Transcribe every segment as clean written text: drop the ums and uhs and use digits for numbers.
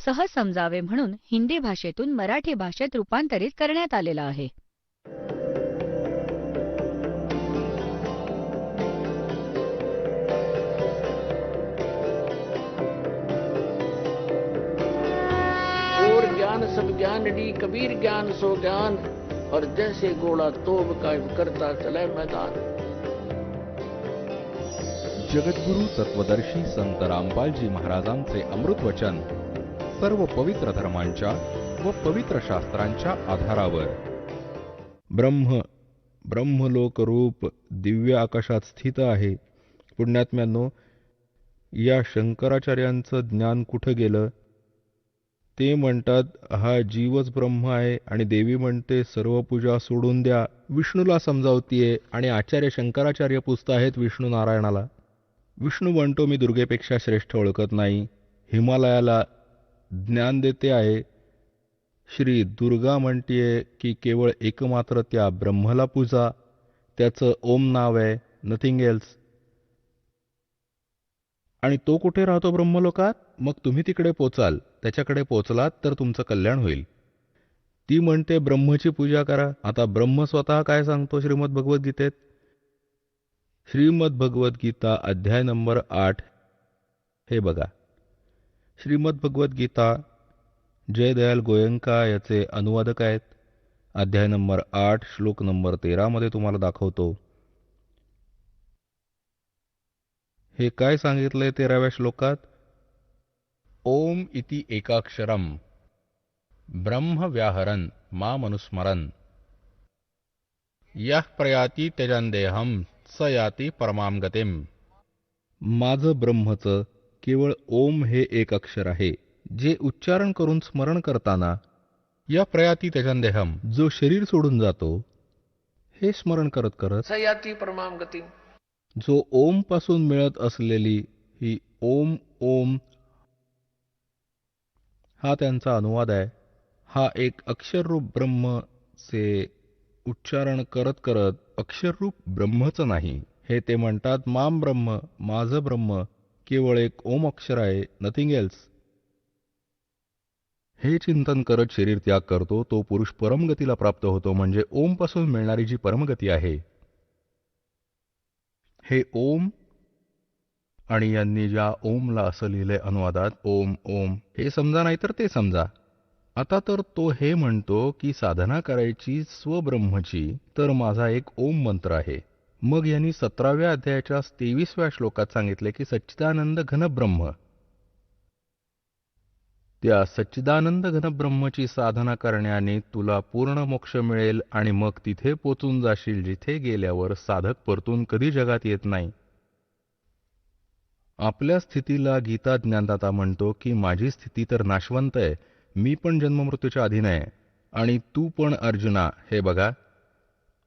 सहज समजावे म्हणून हिंदी भाषेतून मराठी भाषेत रूपांतरित करण्यात आलेला आहे. और ज्ञान सब ज्ञानडी कबीर ज्ञान सो ज्ञान और जैसे घोड़ा तोब कायम करता चले मैदान. जगद्गुरु तत्वदर्शी संत रामपालजी महाराजांचे अमृत वचन सर्व पवित्र धर्मांच्या व पवित्र शास्त्रांच्या आधारावर. ब्रह्मलोक रूप दिव्य आकाशात स्थित आहे. पुण्यात्म्यांनो, या शंकराचार्यांचं ज्ञान कुठं गेलं? ते म्हणतात हा जीवच ब्रह्म आहे आणि देवी म्हणते सर्व पूजा सोडून द्या. विष्णूला समजावतीये आणि आचार्य शंकराचार्य पुजताहेत विष्णू नारायणाला. विष्णू म्हणतो मी दुर्गेपेक्षा श्रेष्ठ ओळखत नाही. हिमालयाला ज्ञान देते आहे. श्री दुर्गा म्हणतीये की केवळ एकमात्र त्या ब्रह्मला पूजा. त्याचं ओम नाव आहे, नथिंग एल्स. आणि तो कुठे राहतो ब्रह्मलोकात? मग तुम्ही तिकडे पोचाल. त्याच्याकडे पोचलात तर तुमचं कल्याण होईल. ती म्हणते ब्रह्मची पूजा करा. आता ब्रह्म स्वतः काय सांगतो श्रीमद भगवद्गीतेत? श्रीमद भगवद्गीता अध्याय नंबर 8 हे बघा. श्रीमद भगवद्गीता जयदयाल गोयंका याचे अनुवादक आहेत. अध्याय नंबर 8 श्लोक नंबर 13 मध्ये तुम्हाला दाखवतो. हे काय सांगितलंय 13व्या श्लोकात? ओम इति एकाक्षरम ब्रह्म व्याहरन मामनुस्मरन यः प्रयाति त्यजन्देहम स याति परमाम गतिम. माझं ब्रह्मचं केवळ ओम हे एक अक्षर आहे, जे उच्चारण करून स्मरण करताना या प्रयाती त्यजन्देहम जो शरीर सोडून जातो, हे स्मरण करत करत सयाती परमाम गती. जो ओम पासून मिळत असलेली ही ओम ओम हा त्यांचा अनुवाद आहे. हा एक अक्षररूप ब्रह्मचे उच्चारण करत करत अक्षररूप ब्रह्मचं नाही. हे ते म्हणतात माम ब्रह्म, माझं ब्रह्म केवळ एक ओम अक्षर आहे, नथिंग एल्स. हे चिंतन करत शरीर त्याग करतो तो पुरुष परमगतीला प्राप्त होतो, म्हणजे ओम पासून मिळणारी जी परमगती आहे. हे ओम आणि यांनी ज्या ओमला असं लिहिलंय अनुवादात ओम ओम, हे समजा नाही तर ते समजा. आता तर तो हे म्हणतो की साधना करायची स्वब्रह्मची, तर माझा एक ओम मंत्र आहे. मग यांनी 17व्या अध्यायाच्या 23व्या श्लोकात सांगितले की सच्चिदानंद घनब्रह्म, त्या सच्चिदानंद घनब्रह्मची साधना करण्याने तुला पूर्ण मोक्ष मिळेल आणि मग तिथे पोचून जाशील जिथे गेल्यावर साधक परतून कधी जगात येत नाही. आपल्या स्थितीला गीता ज्ञानदाता म्हणतो की माझी स्थिती तर नाशवंत आहे, मी पण जन्ममृत्यूच्या अधीन आहे आणि तू पण अर्जुना. हे बघा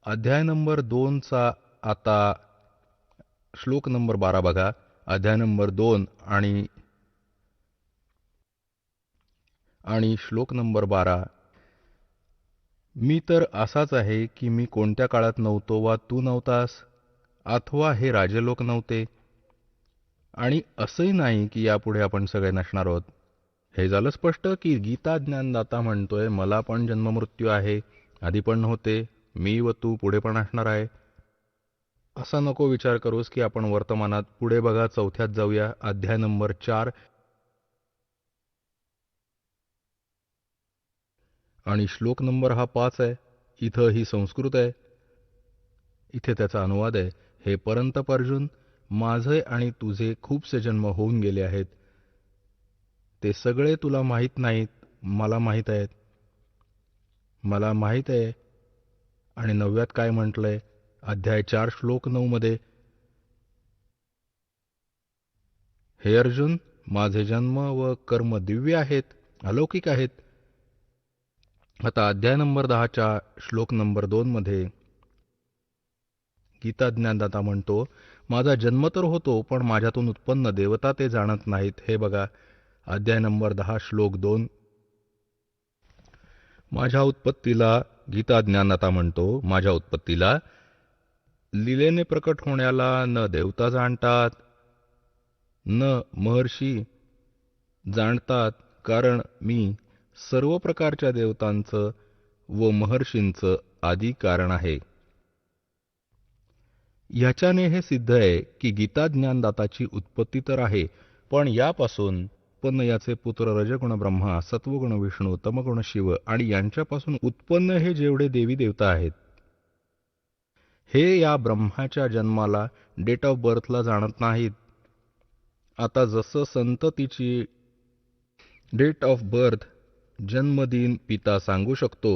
अध्याय नंबर 2चा आता श्लोक नंबर 12 बघा. अध्याय नंबर 2 आणि श्लोक नंबर 12. मी तर असाच आहे की मी कोणत्या काळात नव्हतो वा तू नव्हतास, अथवा हे राजलोक नव्हते, आणि असंही नाही की यापुढे आपण सगळे नसणार आहोत. हे झालं स्पष्ट की गीता ज्ञानदाता म्हणतोय मला पण जन्ममृत्यू आहे, आधी पण नव्हते, मी व तू पुढे पण असणार आहे. असा नको विचार करूस की आपण वर्तमानात. पुढे बघा 4थ्यात जाऊया. अध्याय नंबर 4 आणि श्लोक नंबर हा 5 आहे. इथं ही संस्कृत आहे, इथे त्याचा अनुवाद आहे. हे परंतप अर्जुन, माझे आणि तुझे खूपसे जन्म होऊन गेले आहेत. ते सगळे तुला माहीत नाहीत, मला माहीत आहेत. मला माहीत आहे. आणि 9व्यात काय म्हटलंय? अध्याय 4 श्लोक 9 मध्ये, हे अर्जुन, माझे जन्म व कर्म दिव्य आहेत, अलौकिक आहेत. आता अध्याय नंबर 10च्या श्लोक नंबर 2 मध्ये गीता ज्ञानदाता म्हणतो माझा जन्म तर होतो पण माझ्यातून उत्पन्न देवता ते जाणत नाहीत. हे बघा अध्याय नंबर 10 श्लोक 2. माझ्या उत्पत्तीला गीता ज्ञानदाता म्हणतो माझ्या उत्पत्तीला लीलेने प्रकट होण्याला न देवता जाणतात, न महर्षी जाणतात, कारण मी सर्व प्रकारच्या देवतांचं व महर्षींचं आदी कारण आहे. ह्याच्याने हे सिद्ध आहे की गीता ज्ञानदाताची उत्पत्ती तर आहे, पण यापासून उत्पन्न याचे पुत्र रजगुण ब्रह्मा, सत्वगुण विष्णू, तमगुण शिव आणि यांच्यापासून उत्पन्न हे जेवढे देवी देवता आहेत, हे या ब्रह्माच्या जन्माला डेट ऑफ बर्थला जाणत नाहीत. आता जसं संततीची डेट ऑफ बर्थ जन्मदिन पिता सांगू शकतो,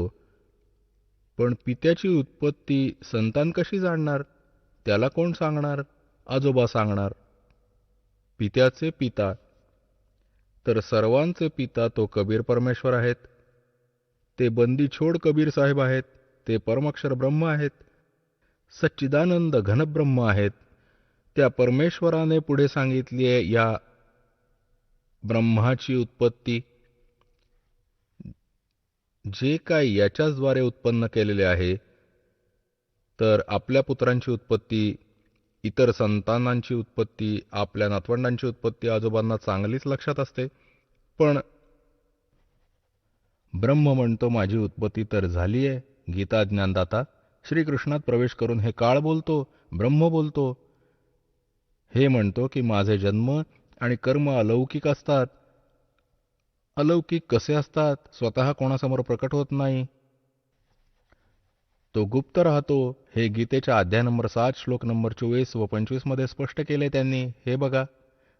पण पित्याची उत्पत्ती संतान कशी जाणणार? त्याला कोण सांगणार? आजोबा सांगणार. पित्याचे पिता तर सर्वांचे पिता तो कबीर परमेश्वर आहेत. ते बंदी छोड कबीर साहेब आहेत. ते परमाक्षर ब्रह्म आहेत. सच्चिदानंद घनब्रह्म आहेत. त्या परमेश्वराने पुढे सांगितली आहे या ब्रह्माची उत्पत्ती जे काही याच्याचद्वारे उत्पन्न केलेले आहे. तर आपल्या पुत्रांची उत्पत्ती, इतर संतानांची उत्पत्ती, आपल्या नातवंडांची उत्पत्ती आजोबांना चांगलीच लक्षात असते. पण ब्रह्म म्हणतो माझी उत्पत्ती तर झाली आहे. गीता ज्ञानदाता श्रीकृष्णात प्रवेश करून हे काळ बोलतो, ब्रह्म बोलतो. हे म्हणतो की माझे जन्म आणि कर्म अलौकिक असतात. अलौकिक कसे असतात? स्वतः कोणासमोर प्रकट होत नाही, तो गुप्त राहतो. हे गीतेच्या अध्याय नंबर 7 श्लोक नंबर 24 व 25 मध्ये स्पष्ट केले त्यांनी. हे बघा,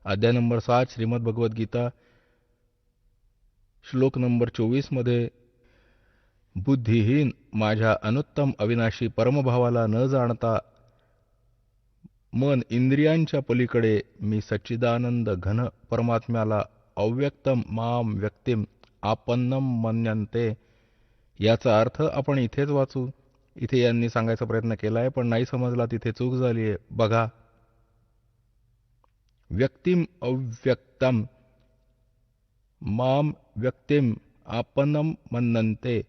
अध्याय नंबर 7 श्रीमद भगवद्गीता श्लोक नंबर 24 मध्ये, बुद्धिहीन माझ्या अनुत्तम अविनाशी परमभावाला न जाणता मन इंद्रियांच्या पलीकडे मी सच्चिदानंद घन परमात्म्याला अव्यक्तम माम व्यक्तिम आपन्नम मन्यन्ते. याचा अर्थ आपण इथेच वाचू. इथे यांनी सांगायचा प्रयत्न केलाय पण नाही समजला, तिथे चूक झाली आहे. बघा, व्यक्तिम अव्यक्तम माम व्यक्तिम आपन्नम मन्यन्ते.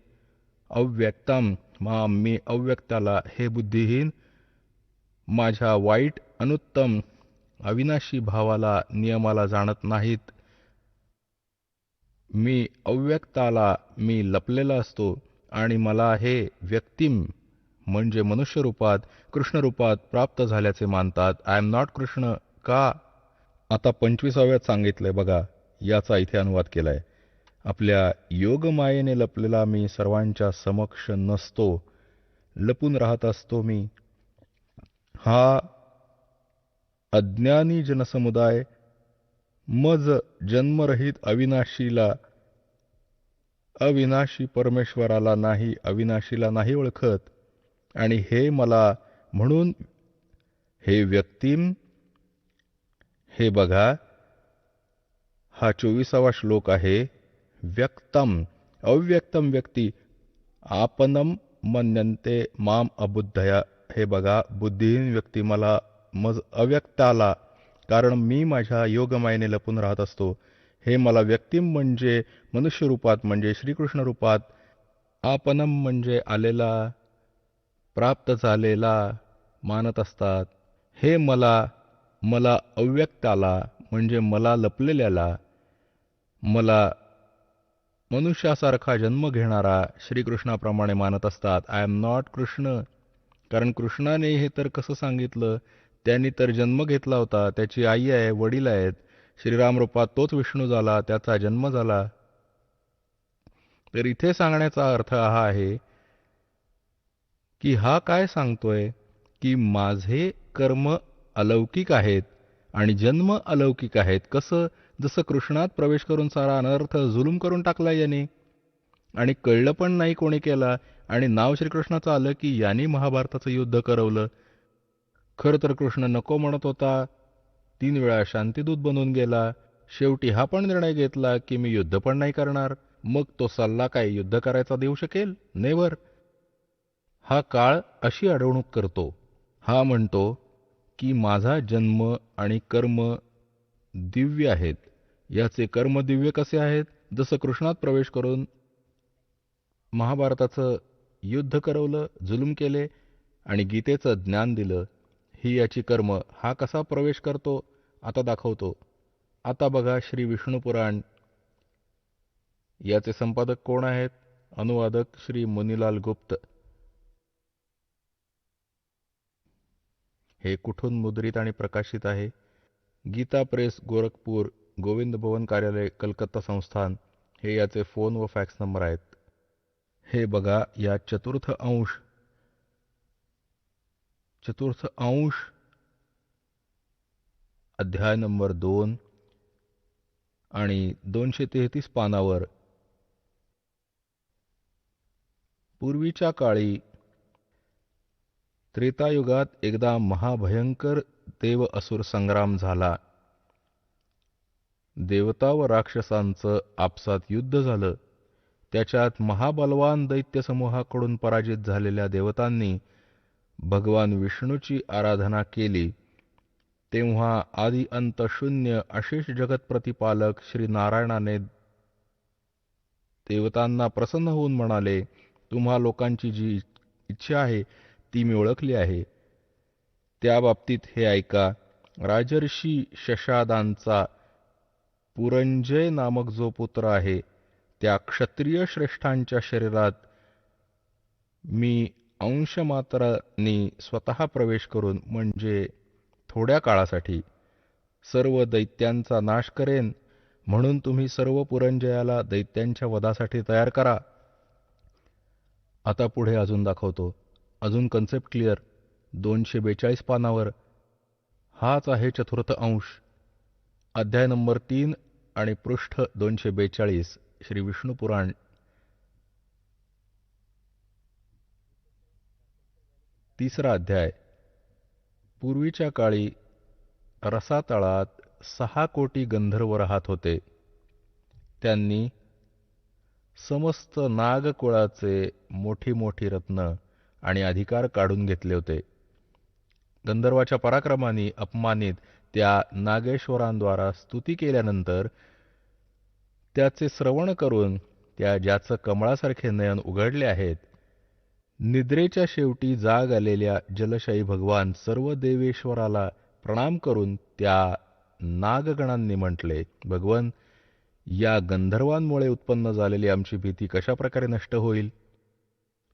अव्यक्तम माम मी अव्यक्ताला, हे बुद्धिहीन माझ्या वाईट अनुत्तम अविनाशी भावाला नियमाला जाणत नाहीत. मी अव्यक्ताला मी लपलेला असतो आणि मला हे व्यक्तिम म्हणजे मनुष्य रूपात कृष्ण रूपात प्राप्त झाल्याचे मानतात. I am not Krishna. का? आता 25व्यात सांगितलंय बघा, याचा इथे अनुवाद केलाय. आपल्या योगमायेने लपलेला मी सर्वांच्या समक्ष नसतो, लपून राहत असतो मी. हा अज्ञानी जनसमुदाय मज जन्मरहित अविनाशीला, अविनाशी परमेश्वराला नाही, अविनाशीला नाही ओळखत. आणि हे मला म्हणून हे व्यक्तिम, हे बघा हा 24वा श्लोक आहे. व्यक्तम अव्यक्तम व्यक्ती आपनम मन्यन्ते माम अबुद्धया. हे बघा, बुद्धिहीन व्यक्ती मला मज अव्यक्ताला, कारण मी माझ्या योगमायेने लपून राहत असतो, हे मला व्यक्तिम म्हणजे मनुष्य रूपात म्हणजे श्रीकृष्ण रूपात, आपनम म्हणजे आलेला प्राप्त झालेला मानत असतात. हे मला अव्यक्ताला म्हणजे मला लपलेल्याला, मला मनुष्यासारखा जन्म घेणारा श्रीकृष्णाप्रमाणे मानत असतात. I am not Krishna. कारण कृष्णाने हे तर कसं सांगितलं, त्यांनी तर जन्म घेतला होता, त्याची आई आहे, वडील आहेत. श्रीराम रूपात तोच विष्णू झाला, त्याचा जन्म झाला. तर इथे सांगण्याचा अर्थ हा आहे की हा काय सांगतोय की माझे कर्म अलौकिक आहेत आणि जन्म अलौकिक आहेत. कसं? जसं कृष्णात प्रवेश करून सारा अनर्थ जुलूम करून टाकला याने, आणि कळलं पण नाही कोणी केला, आणि नाव श्रीकृष्णाचं आलं की यांनी महाभारताचं युद्ध करवलं. खरं तर कृष्ण नको म्हणत होता, 3 वेळा शांतिदूत बनून गेला. शेवटी हा पण निर्णय घेतला की मी युद्ध पण नाही करणार. मग तो सल्ला काय युद्ध करायचा देऊ शकेल? नेव्हर. हा काळ अशी अडवणूक करतो. हा म्हणतो की माझा जन्म आणि कर्म दिव्य आहेत. याचे कर्म दिव्य कसे आहेत? जसं कृष्णात प्रवेश करून महाभारताचं युद्ध करवलं, जुलूम केले आणि गीतेचं ज्ञान दिलं, ही याची कर्म. हा कसा प्रवेश करतो आता दाखवतो. आता बघा, श्री विष्णू पुराण याचे संपादक कोण आहेत? अनुवादक श्री मुनीलाल गुप्त. हे कुठून मुद्रित आणि प्रकाशित आहे? गीता प्रेस, गोरखपूर, गोविंद भवन कार्यालय, कलकत्ता संस्थान. हे याचे फोन व फॅक्स नंबर आहेत. हे बघा, या चतुर्थ अंश अध्याय नंबर 2 आणि 233 पानावर पूर्वीच्या काळी त्रेतायुगात एकदा महाभयंकर देव असुर संग्राम झाला. देवता व राक्षसांचं आपसात युद्ध झालं. त्याच्यात महाबलवान दैत्य समूहाकडून पराजित झालेल्या देवतांनी भगवान विष्णूची आराधना केली. तेव्हा आदि अंत शून्य अशेष जगत प्रतिपालक श्री नारायणाने देवतांना प्रसन्न होऊन म्हणाले, तुम्हा लोकांची जी इच्छा आहे ती मी ओळखली आहे. त्या बाबतीत हे ऐका. राजर्षी शशादांचा पुरंजय नामक जो पुत्र आहे, त्या क्षत्रिय श्रेष्ठांच्या शरीरात मी अंशमात्रांनी स्वतः प्रवेश करून, म्हणजे थोड्या काळासाठी, सर्व दैत्यांचा नाश करेन. म्हणून तुम्ही सर्व पुरंजयाला दैत्यांच्या वधासाठी तयार करा. आता पुढे अजून दाखवतो. अजून कन्सेप्ट क्लिअर. 242 पानावर. हाच आहे चतुर्थ अंश. अध्याय नंबर 3 आणि पृष्ठ 242 श्री विष्णू पुराण. तिसरा अध्याय. पूर्वीच्या काळी रसातळात 6 कोटी गंधर्व राहत होते. त्यांनी समस्त नागकुळाचे मोठी मोठी रत्न आणि अधिकार काढून घेतले होते. गंधर्वाच्या पराक्रमाने अपमानित त्या नागेश्वरांद्वारा स्तुती केल्यानंतर त्याचे श्रवण करून त्या ज्याचं कमळासारखे नयन उघडले आहेत, निद्रेच्या शेवटी जाग आलेल्या जलशायी भगवान सर्व देवेश्वराला प्रणाम करून त्या नागगणांनी म्हटले, भगवन, या गंधर्वांमुळे उत्पन्न झालेली आमची भीती कशा प्रकारे नष्ट होईल?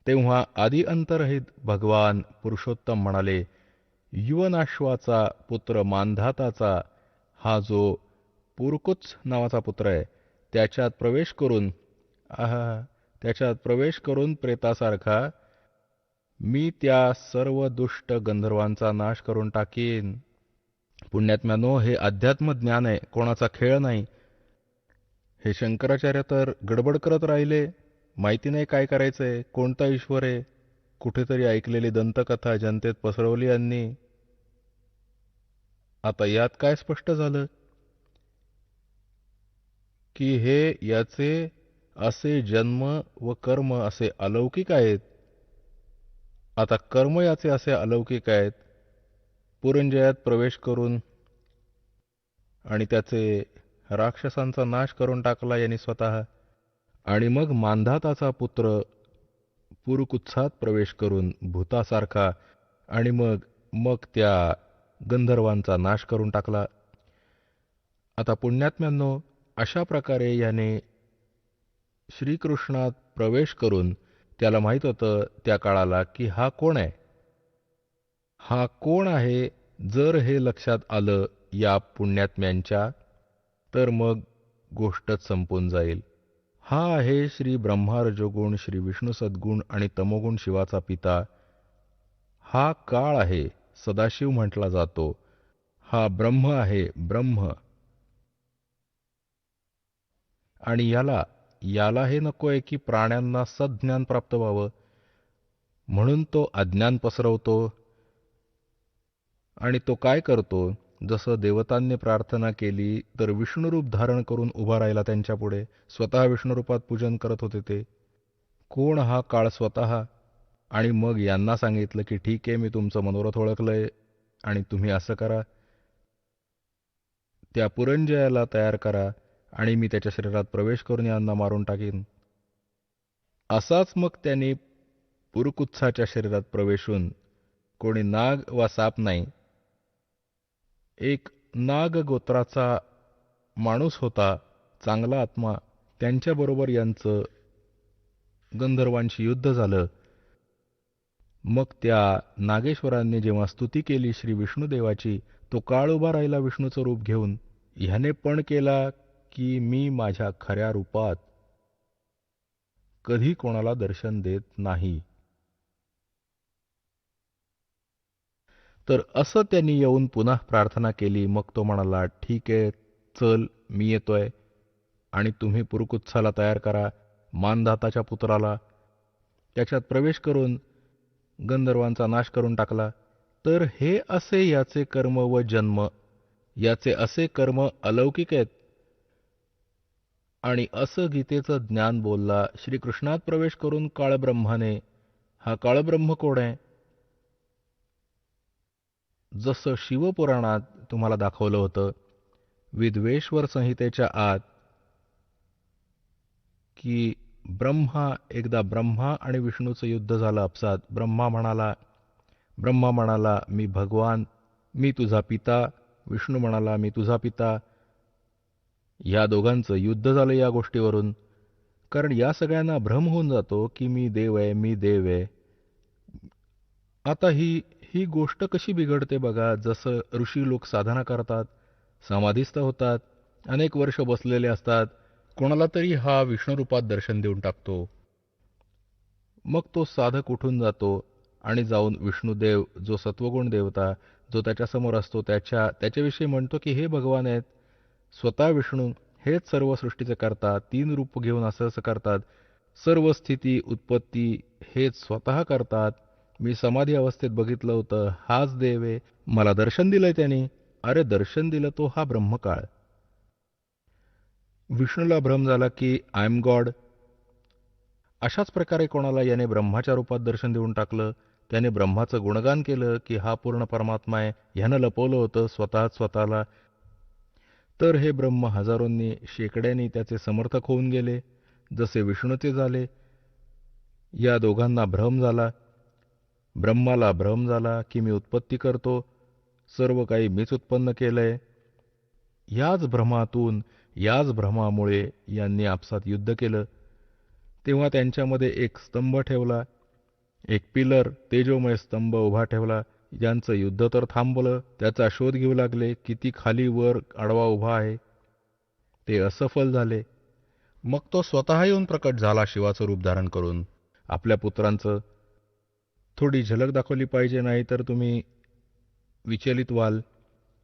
तेव्हा आदि अंतरहित भगवान पुरुषोत्तम म्हणाले, युवनाश्वाचा पुत्र मांधाताचा हा जो पुरकुत्स नावाचा पुत्र आहे, त्याच्यात प्रवेश करून प्रेतासारखा मी त्या सर्व दुष्ट गंधर्वांचा नाश करून टाकीन. पुण्यात्म्यानो, हे अध्यात्म ज्ञान आहे, कोणाचा खेळ नाही. हे शंकराचार्य तर गडबड करत राहिले. माहिती नाही काय करायचंय, कोणता ईश्वर आहे. कुठेतरी ऐकलेली दंतकथा जनतेत पसरवली यांनी. आता यात काय स्पष्ट झालं की हे याचे असे जन्म व कर्म असे अलौकिक आहेत. आता कर्म याचे असे अलौकिक आहेत. पुरंजयात प्रवेश करून आणि त्याचे राक्षसांचा नाश करून टाकला यांनी स्वतः, आणि मग मांधाताचा पुत्र पुरुकुत्सात प्रवेश करून भूतासारखा, आणि मग त्या गंधर्वांचा नाश करून टाकला. आता पुण्यात्म्यांनो, अशा प्रकारे याने श्रीकृष्णात प्रवेश करून त्याला माहीत होतं त्या काळाला की हा कोण आहे. हा कोण आहे जर हे लक्षात आलं या पुण्यात्म्यांच्या, तर मग गोष्टच संपून जाईल. हा आहे श्री ब्रह्मा रजोगुण, श्री विष्णू सद्गुण आणि तमोगुण शिवाचा पिता. हा काळ आहे, सदाशिव म्हटला जातो. हा ब्रह्म आहे, ब्रह्म. आणि याला हे नकोय की प्राण्यांना सज्ञान प्राप्त व्हावं, म्हणून तो अज्ञान पसरवतो. आणि तो काय करतो? जसं देवतांनी प्रार्थना केली तर विष्णुरूप धारण करून उभा राहिला त्यांच्यापुढे. स्वतः विष्णुरूपात पूजन करत होते ते. कोण हा काळ स्वतः? आणि मग यांना सांगितलं की ठीक आहे, मी तुमचं मनोरथ ओळखलंय आणि तुम्ही असं करा, त्या पुरंजयाला तयार करा आणि मी त्याच्या शरीरात प्रवेश करून यांना मारून टाकीन. असाच मग त्यांनी पुरुकुत्साच्या शरीरात प्रवेशून, कोणी नाग वा साप नाही, एक नाग गोत्राचा माणूस होता, चांगला आत्मा, त्यांच्याबरोबर यांचं गंधर्वांशी युद्ध झालं. मग त्या नागेश्वरांनी जेव्हा स्तुती केली श्री विष्णुदेवाची, तो काळ उभा राहिला विष्णूचं रूप घेऊन. ह्याने पण केला की मी माझ्या खऱ्या रूपात कधी कोणाला दर्शन देत नाही. तर असं त्यांनी येऊन पुन्हा प्रार्थना केली. मग तो म्हणाला, ठीक आहे, चल मी येतोय आणि तुम्ही पुरुकुत्साला तयार करा, मानधाताच्या पुत्राला. त्याच्यात प्रवेश करून गंधर्वांचा नाश करून टाकला. तर हे असे याचे कर्म व जन्म, याचे असे कर्म अलौकिक आहेत. आणि असं गीतेचं ज्ञान बोलला श्रीकृष्णात प्रवेश करून काळब्रह्माने. हा काळब्रह्म कोण आहे? जसं शिवपुराणात तुम्हाला दाखवलं होतं विद्वेश्वर संहितेच्या आत, की एकदा ब्रह्मा आणि विष्णूचं युद्ध झालं आपसात. ब्रह्मा म्हणाला मी भगवान, मी तुझा पिता. विष्णू म्हणाला मी तुझा पिता. या दोघांचं युद्ध झालं या गोष्टीवरून. कारण या सगळ्यांना भ्रम होऊन जातो की मी देव आहे, मी देव आहे. आता ही गोष्ट कशी बिघडते बघा. जसं ऋषी लोक साधना करतात, समाधीस्थ होतात, अनेक वर्ष बसलेले असतात, कोणाला तरी हा विष्णुरूपात दर्शन देऊन टाकतो. मग तो साधक उठून जातो आणि जाऊन विष्णुदेव, जो सत्वगुण देवता, जो त्याच्यासमोर असतो, त्याच्याविषयी म्हणतो की हे भगवान आहेत. स्वतः विष्णू हेच सर्व सृष्टीचे करतात, 3 रूप घेऊन असं करतात. सर्व स्थिती उत्पत्ती हेच स्वतः करतात. मी समाधी अवस्थेत बघितलं होतं, हाच देव आहे, मला दर्शन दिलंय त्यांनी. अरे दर्शन दिलं तो हा ब्रह्मकाळ. विष्णूला भ्रम झाला की आय एम गॉड. अशाच प्रकारे कोणाला याने ब्रह्माच्या रूपात दर्शन देऊन टाकलं. त्याने ब्रह्माचं गुणगान केलं की हा पूर्ण परमात्मा आहे. ह्यानं लपवलं होतं स्वतःला. तर हे ब्रह्म हजारोंनी शेकड्यांनी त्याचे समर्थक होऊन गेले, जसे विष्णूचे झाले. या दोघांना भ्रम झाला. ब्रह्माला भ्रम झाला की मी उत्पत्ती करतो, सर्व काही मीच उत्पन्न केलंय. याच भ्रमामुळे यांनी आपसात युद्ध केलं. तेव्हा त्यांच्यामध्ये एक स्तंभ ठेवला, एक पिलर, तेजोमय स्तंभ उभा ठेवला. ज्यांचं युद्ध तर थांबलं, त्याचा शोध घेऊ लागले, किती खाली वर आडवा उभा आहे. ते असफल झाले. मग तो स्वतः येऊन प्रकट झाला शिवाचं रूप धारण करून. आपल्या पुत्रांचं थोडी झलक दाखवली पाहिजे, नाही तर तुम्ही विचलित व्हाल.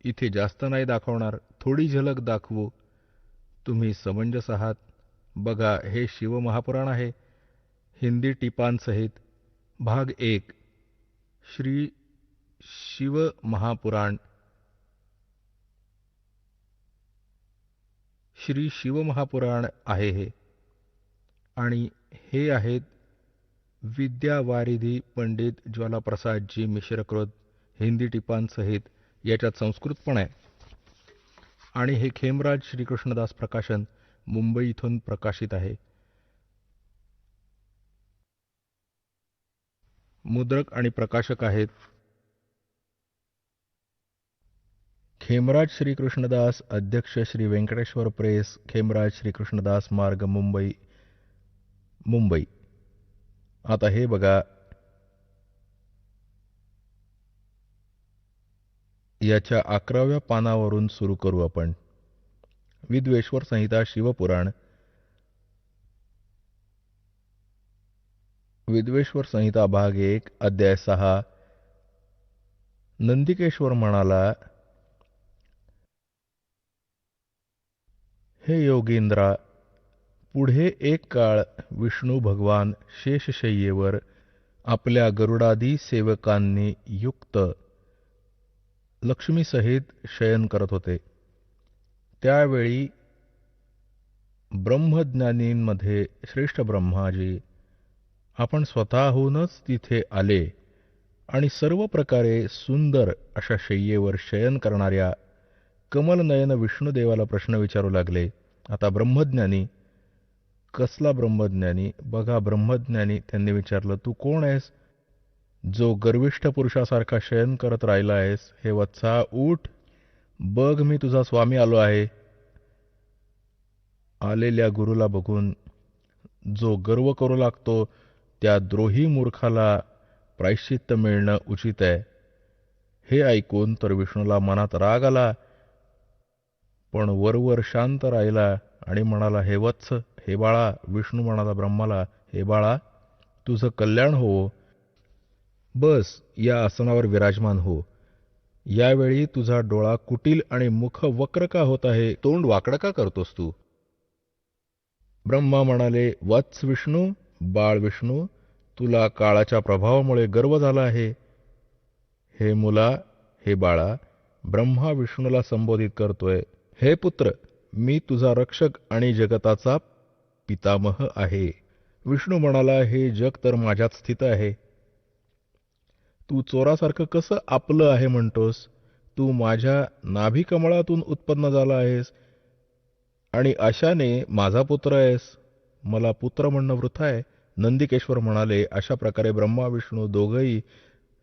इथे जास्त नाही दाखवणार, थोडी झलक दाखवू, तुम्ही समंजस आहात. बघा, हे शिवमहापुराण आहे, हिंदी टिपांसहित. भाग 1 श्री शिव महापुराण. श्री शिवमहापुराण आहे हे. आणि हे आहेत विद्यावारिधी पंडित ज्वालाप्रसादजी मिश्रकृत, हिंदी टिपांसहित. याच्यात संस्कृत पण आहे. आणि हे खेमराज श्रीकृष्णदास प्रकाशन, मुंबई इथून प्रकाशित आहे. मुद्रक आणि प्रकाशक आहेत खेमराज श्रीकृष्णदास, अध्यक्ष श्री व्यंकटेश्वर प्रेस, खेमराज श्रीकृष्णदास मार्ग, मुंबई. आता हे बघा, याच्या 11व्या पानावरून सुरू करू आपण. विद्वेश्वर संहिता शिवपुराण. विद्वेश्वर संहिता भाग 1 अध्याय 6. नंदिकेश्वर म्हणाला, हे योगेंद्रा, पुढे एक काळ विष्णू भगवान शेषशय्येवर आपल्या गरुडादी सेवकांनी युक्त लक्ष्मीसहित शयन करत होते. त्यावेळी ब्रह्मज्ञानींमध्ये श्रेष्ठ ब्रह्माजी आपण स्वतःहूनच तिथे आले आणि सर्व प्रकारे सुंदर अशा शय्येवर शयन करणाऱ्या कमलनयन विष्णुदेवाला प्रश्न विचारू लागले. आता ब्रह्मज्ञानी, कसला ब्रह्मज्ञानी? बघा, ब्रह्मज्ञानी त्यांनी विचारलं, तू कोण आहेस जो गर्विष्ठ पुरुषासारखा शयन करत राहिला आहेस? हे वत्सा, उठ, बघ, मी तुझा स्वामी आलो आहे. आलेल्या गुरुला बघून जो गर्व करू लागतो त्या द्रोही मूर्खाला प्रायश्चित्त मिळणं उचित आहे. हे ऐकून तर विष्णूला मनात राग आला, पण वरवर शांत राहिला आणि म्हणाला, हे वत्स, हे बाळा. विष्णू म्हणाला ब्रह्माला, हे बाळा, तुझं कल्याण हो. बस या आसनावर विराजमान हो. यावेळी तुझा डोळा कुटील आणि मुख वक्र का होत आहे, तोंड वाकडं का करतोस तू? ब्रह्मा म्हणाले, वत्स विष्णू, बाळ विष्णू, तुला काळाच्या प्रभावामुळे गर्व झाला आहे. हे मुला, हे बाळा, ब्रह्मा विष्णूला संबोधित करतोय, हे पुत्र, मी तुझा रक्षक आणि जगताचा पितामह आहे. विष्णू म्हणाला, हे जग तर माझ्यात स्थित आहे. तू चोरासारखं कसं आपलं आहे म्हणतोस? तू माझ्या नाभिकमळातून उत्पन्न झाला आहेस आणि अशाने माझा पुत्र आहेस. मला पुत्र म्हणणं वृथा आहे. नंदिकेश्वर म्हणाले, अशा प्रकारे ब्रह्मा विष्णू दोघंही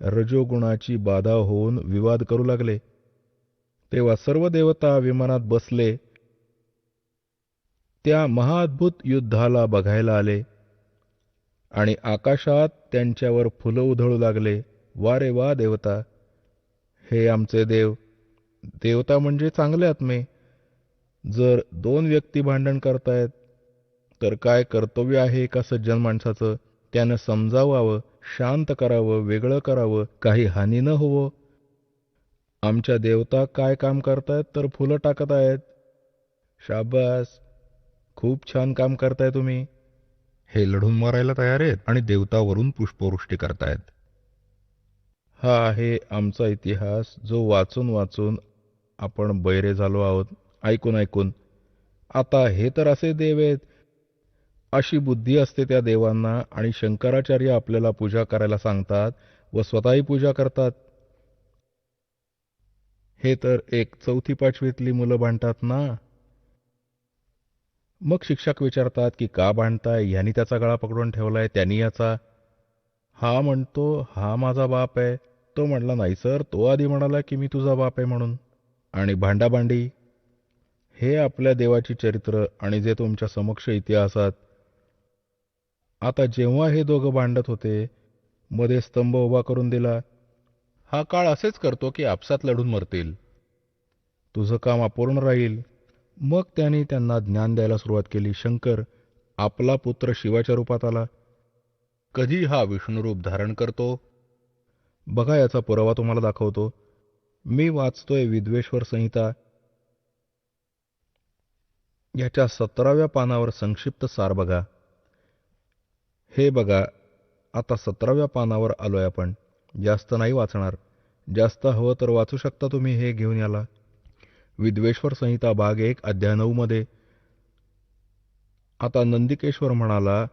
रजोगुणाची बाधा होऊन विवाद करू लागले. तेव्हा सर्व देवता विमानात बसले त्या महाअद्भुत युद्धाला बघायला आले आणि आकाशात त्यांच्यावर फुलं उधळू लागले. वा रे वा देवता, हे आमचे देव. देवता म्हणजे चांगले आत्मे. जर दोन व्यक्ती भांडण करतायत तर काय कर्तव्य आहे एका सज्जन माणसाचं? त्यानं समजावावं, शांत करावं, वेगळं करावं, काही हानी न होवो. आमच्या देवता काय काम करतायत तर फुलं टाकत आहेत. शाबास, खूप छान काम करताय तुम्ही. हे लढून मारायला तयार आहेत आणि देवतावरून पुष्पवृष्टी करतायत. हा आहे आमचा इतिहास, जो वाचून वाचून आपण बैरे झालो आहोत, ऐकून ऐकून. आता हे तर असे देव आहेत. अशी बुद्धी असते त्या देवांना आणि शंकराचार्य आपल्याला पूजा करायला सांगतात व स्वतःही पूजा करतात. हे तर एक 4थी-5वीतली मुलं भांडतात ना. मग शिक्षक विचारतात की का भांडताय? ह्यानी त्याचा गळा पकडून ठेवलाय, त्यांनी याचा. हा म्हणतो, हा माझा बाप आहे. तो म्हणला, नाही सर, तो आधी म्हणाला की मी तुझा बाप आहे म्हणून. आणि भांडाभांडी. हे आपल्या देवाची चरित्र आणि जे तुमच्या समक्ष इतिहासात. आता जेव्हा हे दोघं भांडत होते, मध्ये स्तंभ उभा करून दिला. हा काळ असेच करतो की आपसात लढून मरतील. तुझं काम अपूर्ण राहील. मग त्यांनी त्यांना ज्ञान द्यायला सुरुवात केली. शंकर आपला पुत्र शिवाच्या रूपात आला. कधी हा विष्णुरूप धारण करतो बघा, याचा पुरावा तुम्हाला दाखवतो. मी वाचतोय विद्वेश्वर संहिता. याच्या 17व्या पानावर संक्षिप्त सार बघा. हे बघा, आता 17व्या पानावर आलोय आपण. जास्त नाही वाचणार. जास्त हवं तर वाचू शकता तुम्ही. हे घेऊन याला. विद्वेश्वर संहिता भाग 1 अध्याय 9 मध्ये. आता नंदिकेश्वर म्हणाला,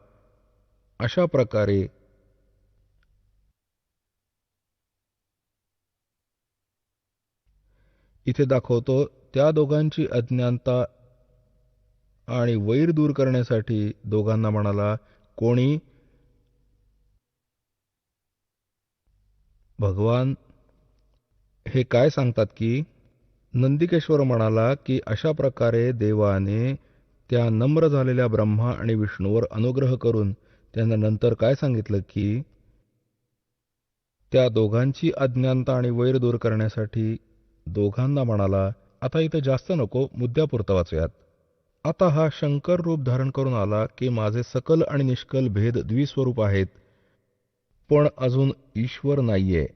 अशा प्रकारे इथे दाखवतो त्या दोघांची अज्ञानता आणि वैर दूर करण्यासाठी दोघांना म्हणाला, कोणी? भगवान. हे काय सांगतात की नंदिकेश्वर म्हणाला की अशा प्रकारे देवाने त्या नम्र झालेल्या ब्रह्मा आणि विष्णूवर अनुग्रह करून त्यांना नंतर काय सांगितलं की त्या दोघांची अज्ञानता आणि वैर दूर करण्यासाठी दोघांना म्हणाला. आता इथं जास्त नको, मुद्द्यापुरतं वाचूयात. आता हा शंकर रूप धारण करून आला की माझे सकल आणि निष्कल भेद द्विस्वरूप आहेत, पण अजून ईश्वर नाहीये.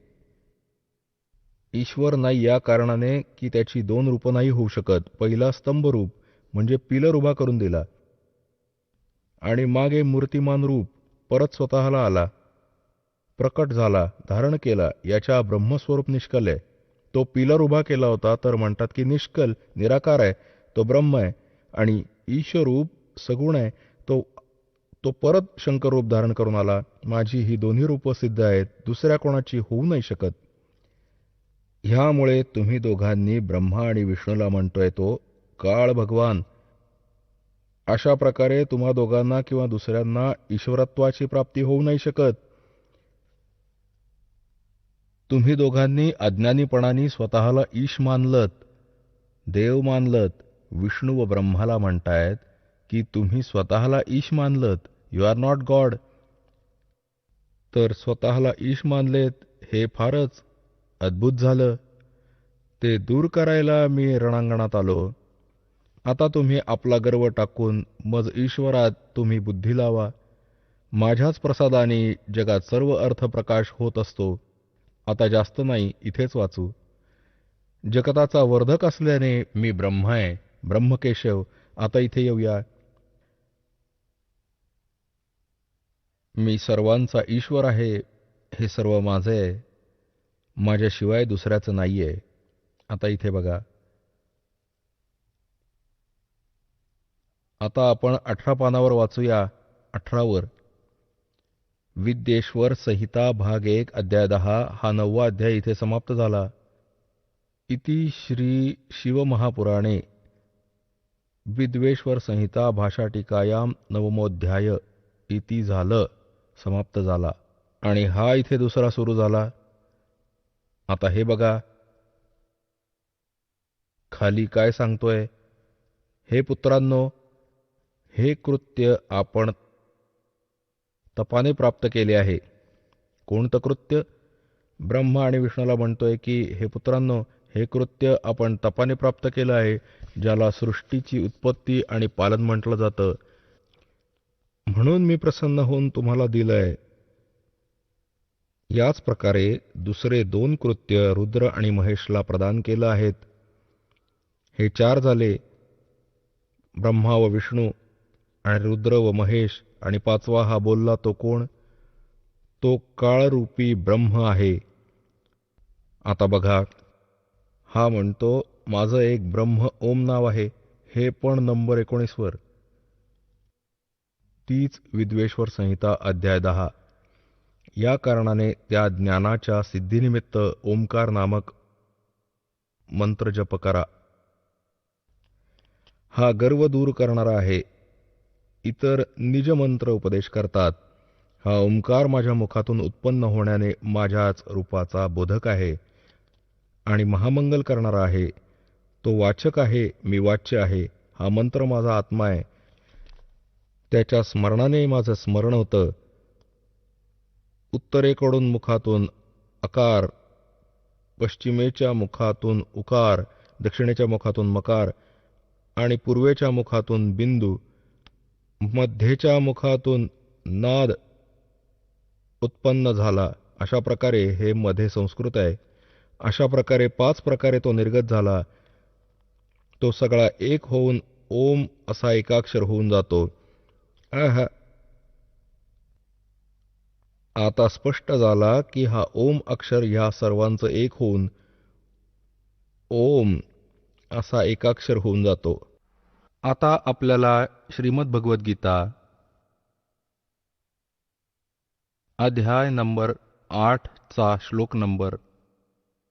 ईश्वर नाही या कारणाने की त्याची 2 रूपं नाही होऊ शकत. पहिला स्तंभ रूप म्हणजे पिलर उभा करून दिला आणि मागे मूर्तिमान रूप परत स्वतःला आला, प्रकट झाला, धारण केला. याच्या ब्रह्मस्वरूप निष्कल आहे. तो पिलर उभा केला होता तर म्हणतात की निष्कल, निराकार आहे, तो ब्रह्म आहे. आणि ईश्वरूप सगुण आहे, तो तो परत शंकर रूप धारण करून आला. माझी ही दोन्ही रूपं सिद्ध आहेत, दुसऱ्या कोणाची होऊ नाही शकत. ह्यामुळे तुम्ही दोघांनी ब्रह्मा आणि विष्णूला म्हणतोय तो काळ भगवान. अशा प्रकारे तुम्हा दोघांना किंवा दुसऱ्यांना ईश्वरत्वाची प्राप्ती होऊ नाही शकत. तुम्ही दोघांनी अज्ञानीपणाने स्वतःला ईश मानलत, देव मानलत. विष्णू व ब्रह्माला म्हणतायत की तुम्ही स्वतःला ईश मानलत. You are not God. तर स्वतःला ईश मानलेत हे फारच अद्भुत झालं. ते दूर करायला मी रणांगणात आलो. आता तुम्ही आपला गर्व टाकून मज ईश्वरात तुम्ही बुद्धी लावा. माझ्याच प्रसादाने जगात सर्व अर्थप्रकाश होत असतो. आता जास्त नाही, इथेच वाचू. जगताचा वर्धक असल्याने मी ब्रह्म आहे, ब्रह्मकेशव. आता इथे येऊया. मी सर्वांचा ईश्वर आहे. हे सर्व माझे आहे. माझ्याशिवाय दुसऱ्याचं नाहीये. आता इथे बघा. आता आपण 18 पानावर वाचूया. 18 वर. विद्येश्वर संहिता भाग 1 अध्याय 10 हा 9वा अध्याय इथे समाप्त झाला. इति श्री शिवमहापुराणे विद्वेश्वर संहिता भाषाटिकायाम नवमोध्याय इति झालं, समाप्त झाला. आणि हा इथे दुसरा सुरू झाला. आता हे बघा खाली काय सांगतोय. हे पुत्रांनो, हे कृत्य आपण तपाने प्राप्त केले आहे. कोणतं कृत्य? ब्रह्मा आणि विष्णूला म्हणतोय की हे पुत्रांनो, हे कृत्य आपण तपाने प्राप्त केलं आहे, ज्याला सृष्टीची उत्पत्ती आणि पालन म्हटलं जातं. म्हणून मी प्रसन्न होऊन तुम्हाला दिलंय. याच प्रकारे दुसरे 2 कृत्य रुद्र आणि महेशला प्रदान केलं आहेत. हे 4 झाले. ब्रह्मा व विष्णू आणि रुद्र व महेश. आणि 5वा हा बोलला तो कोण? तो काळरूपी ब्रह्म आहे. आता बघा, हा म्हणतो माझं एक ब्रह्म ओम नाव आहे. हे पण नंबर 19 वर. तीच विद्वेश्वर संहिता अध्याय 10. या कारणाने त्या ज्ञानाच्या सिद्धीनिमित्त ओंकार नामक मंत्र जप करा. हा गर्व दूर करणारा आहे. इतर निज मंत्र उपदेश करतात. हा ओंकार माझ्या मुखातून उत्पन्न होण्याने माझ्याच रूपाचा बोधक आहे आणि महामंगल करणारा आहे. तो वाचक आहे, मी वाच्य आहे. हा मंत्र माझा आत्मा आहे. त्याच्या स्मरणाने माझं स्मरण होतं. उत्तरेकडून मुखातून अकार, पश्चिमेच्या मुखातून उकार, दक्षिणेच्या मुखातून मकार आणि पूर्वेच्या मुखातून बिंदू, मध्येच्या मुखातून नाद उत्पन्न झाला. अशा प्रकारे हे मध्ये संस्कृत आहे. अशा प्रकारे 5 प्रकारे तो निर्गत झाला. तो सगळा एक होऊन ओम असा एकाक्षर होऊन जातो. आता स्पष्ट झाला की हा ओम अक्षर ह्या सर्वांचं एक होऊन ओम असा एकाक्षर होऊन जातो. आता आपल्याला श्रीमद भगवद्गीता अध्याय नंबर 8 चा श्लोक नंबर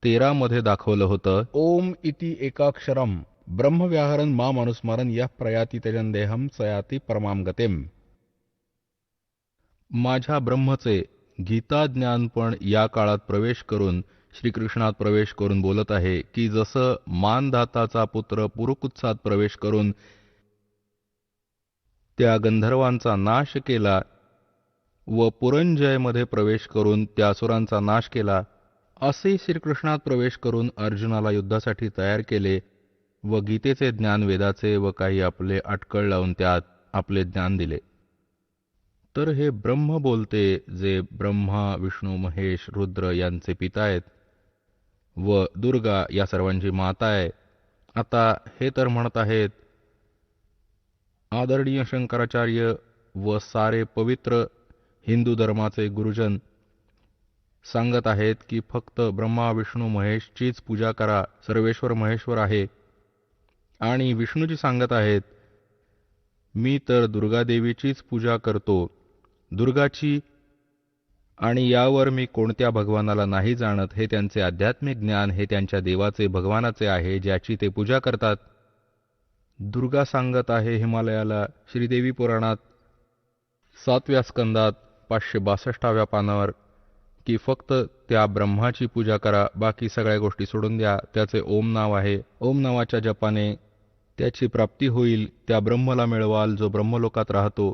13 मध्ये दाखवलं होतं. ओम इति एकाक्षरम ब्रह्मव्याहरन माम अनुस्मरन यः प्रयाति तेजंदेहम सयाति परमाम गतिम. माझ्या ब्रह्मचे गीता ज्ञान पण या काळात प्रवेश करून श्रीकृष्णात प्रवेश करून बोलत आहे की जसं मानधाताचा पुत्र पुरुकुत्सात प्रवेश करून त्या गंधर्वांचा नाश केला व पुरंजयमध्ये प्रवेश करून त्या असुरांचा नाश केला, असे श्रीकृष्णात प्रवेश करून अर्जुनाला युद्धासाठी तयार केले व गीतेचे ज्ञान, वेदाचे व काही आपले अटकळ लावून त्यात आपले ज्ञान दिले. तर हे ब्रह्म बोलते, जे ब्रह्मा, विष्णू, महेश, रुद्र यांचे पिता आहेत व दुर्गा या सर्वांची माता आहे. आता हे तर म्हणत आहेत आदरणीय शंकराचार्य व सारे पवित्र हिंदू धर्माचे गुरुजन सांगत आहेत की फक्त ब्रह्मा, विष्णू, महेशचीच पूजा करा. सर्वेश्वर महेश्वर आहे. आणि विष्णूजी सांगत आहेत मी तर दुर्गादेवीचीच पूजा करतो, दुर्गाची, आणि यावर मी कोणत्या भगवानाला नाही जाणत. हे त्यांचे आध्यात्मिक ज्ञान, हे त्यांच्या देवाचे, भगवानाचे आहे, ज्याची ते पूजा करतात. दुर्गा सांगत आहे हिमालयाला श्रीदेवी पुराणात 7व्या स्कंदात 562व्या पानावर की फक्त त्या ब्रह्माची पूजा करा, बाकी सगळ्या गोष्टी सोडून द्या. त्याचे ओम नाव आहे. ओम नावाच्या जपाने त्याची प्राप्ती होईल, त्या ब्रह्मला मिळवाल जो ब्रह्मलोकात राहतो.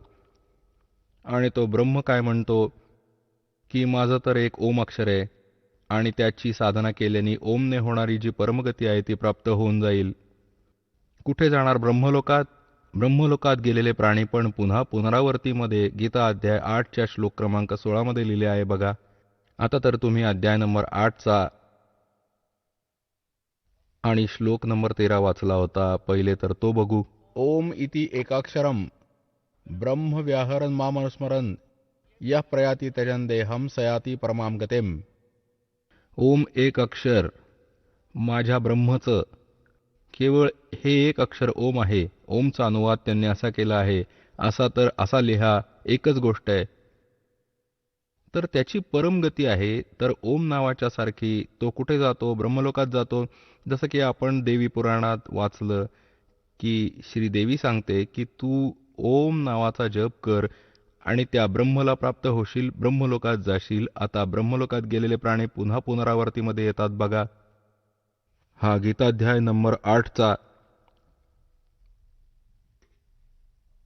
आणि तो ब्रह्म काय म्हणतो की माझं तर एक ओम अक्षर आहे आणि त्याची साधना केल्याने ओमने होणारी जी परमगती आहे ती प्राप्त होऊन जाईल. कुठे जाणार? ब्रह्मलोकात. ब्रह्मलोकात गेलेले प्राणी पण पुन्हा पुनरावर्तीमध्ये गीता अध्याय 8च्या श्लोक क्रमांक 16 मध्ये लिहिले आहे बघा. आता तर तुम्ही अध्याय नंबर 8चा आणि श्लोक नंबर 13 वाचला होता. पहिले तर तो बघू. ओम इति एकाक्षरम ब्रह्म व्याहरन् मामनुस्मरन् यः प्रयाति त्यजन् देहं सयाति परमां गतिम्. ओम एक अक्षर माझ्या ब्रह्मचं, केवळ हे एक अक्षर ओम आहे. ओमचा अनुवाद त्यांनी असा केला आहे. असा लिहा, एकच गोष्ट आहे. तर त्याची परमगती आहे. तर ओम नावाच्या सारखी तो कुठे जातो? ब्रह्मलोकात जातो. जसं की आपण देवी पुराणात वाचलं की श्रीदेवी सांगते की तू ओम नावाचा जप कर आणि त्या ब्रह्मला प्राप्त होशील, ब्रह्मलोकात जाशील. आता ब्रह्मलोकात गेलेले प्राणी पुन्हा पुनरावर्तीमध्ये येतात बघा. हा गीताध्याय नंबर 8चा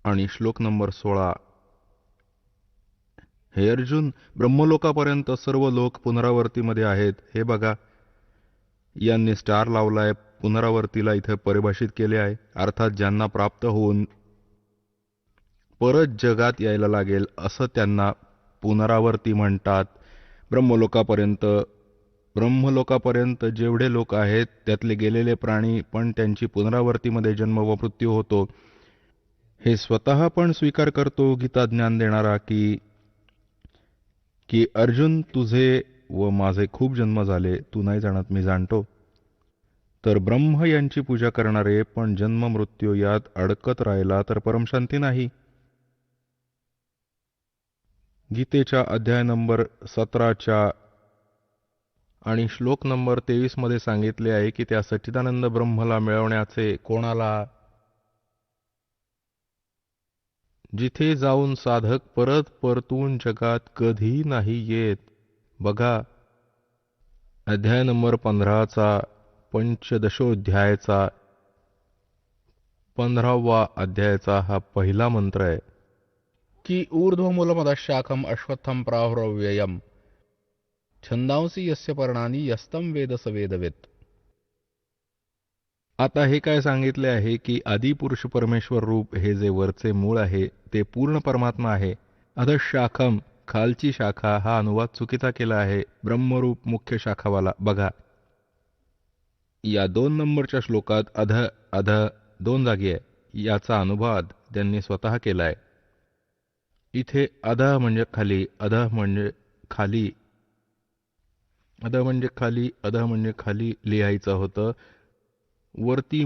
आणि श्लोक नंबर 16. हे अर्जुन, ब्रह्मलोकापर्यंत सर्व लोक पुनरावर्तीमध्ये आहेत. हे बघा, यांनी स्टार लावलाय. पुनरावर्तीला इथे परिभाषित केले आहे. अर्थात ज्यांना प्राप्त होऊन परत जगात यायला लागेल असं त्यांना पुनरावर्ती म्हणतात. ब्रह्मलोकापर्यंत जेवढे लोक आहेत त्यातले गेलेले प्राणी पण त्यांची पुनरावर्तीमध्ये जन्म व मृत्यू होतो. हे स्वतः पण स्वीकार करतो गीता ज्ञान देणारा की अर्जुन, तुझे व माझे खूप जन्म झाले, तू नाही जाणत, मी जाणतो. तर ब्रह्म यांची पूजा करणारे पण जन्म मृत्यू यात अडकत राहिला तर परमशांती नाही. गीतेच्या अध्याय नंबर 17च्या आणि श्लोक नंबर 23 मध्ये सांगितले आहे की त्या सच्चिदानंद ब्रह्मला मिळवण्याचे कोणाला? जिथे जाऊन साधक परत परतून जगात कधी नाही येत. बघा, अध्याय नंबर 15चा पंचदशोध्यायाचा 15वा अध्यायाचा हा पहिला मंत्र आहे की ऊर्ध्वमूलमदशाखम अश्वत्थम प्राहुरव्ययम छंदांसी यस्य पर्णानी यस्तम वेद स वेदवेत्. आता हे काय सांगितले आहे की आदिपुरुष परमेश्वर रूप हे जे वरचे मूळ आहे ते पूर्ण परमात्मा आहे. अधशाखम खालची शाखा हा अनुवाद चुकीचा केला आहे. ब्रह्मरूप मुख्य शाखावाला. बघा, या 2 नंबरच्या श्लोकात अध अध 2 जागी आहे. याचा अनुवाद त्यांनी स्वतः केला आहे. इथे अध म्हणजे खाली, अध म्हणजे खाली, अध म्हणजे खाली, अध म्हणजे खाली लिहायचं होतं. वरती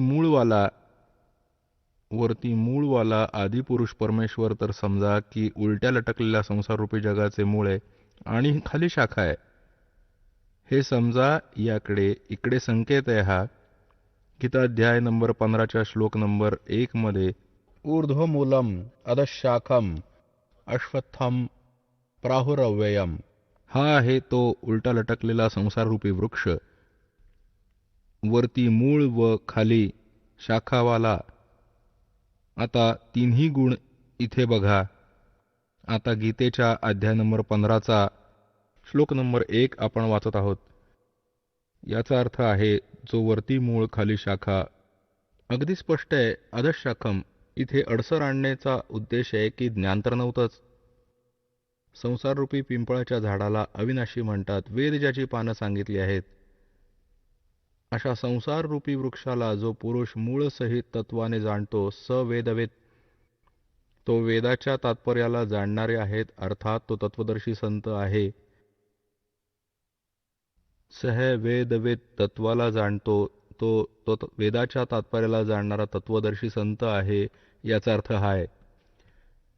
मूळवाला आदिपुरुष परमेश्वर तर समजा की उलट्या लटकलेल्या संसाररूपी जगाचे मूळ आहे आणि खाली शाखा आहे हे समजा. इकडे संकेत आहे हा. गीताध्याय नंबर 15च्या श्लोक नंबर 1 मध्ये ऊर्ध्वमूलम अधशाखम अश्वत्थम प्राहुरव्ययम, हा आहे तो उलटा लटकलेला संसाररूपी वृक्ष. वरती मूळ व खाली शाखावाला. आता तिन्ही गुण इथे बघा. आता गीतेच्या अध्याय नंबर 15चा श्लोक नंबर 1 आपण वाचत आहोत. याचा अर्थ आहे जो वरती मूळ खाली शाखा. अगदी स्पष्ट आहे. अधशाखम इथे अडसर आणण्याचा उद्देश आहे की ज्ञान तर नव्हतंच. संसाररूपी पिंपळाच्या झाडाला अविनाशी म्हणतात. वेद ज्याची पानं सांगितली आहेत अशा संसाररूपी वृक्षाला जो पुरुष मूळसहित तत्वाने जाणतो स वेदवेद, तो वेदाच्या तात्पर्याला जाणणारे आहेत. अर्थात तो तत्वदर्शी संत आहे. सह वेदवेद तत्वाला जाणतो तो वेदाच्या तात्पर्याला जाणणारा तत्वदर्शी संत आहे. याचा अर्थ हा आहे.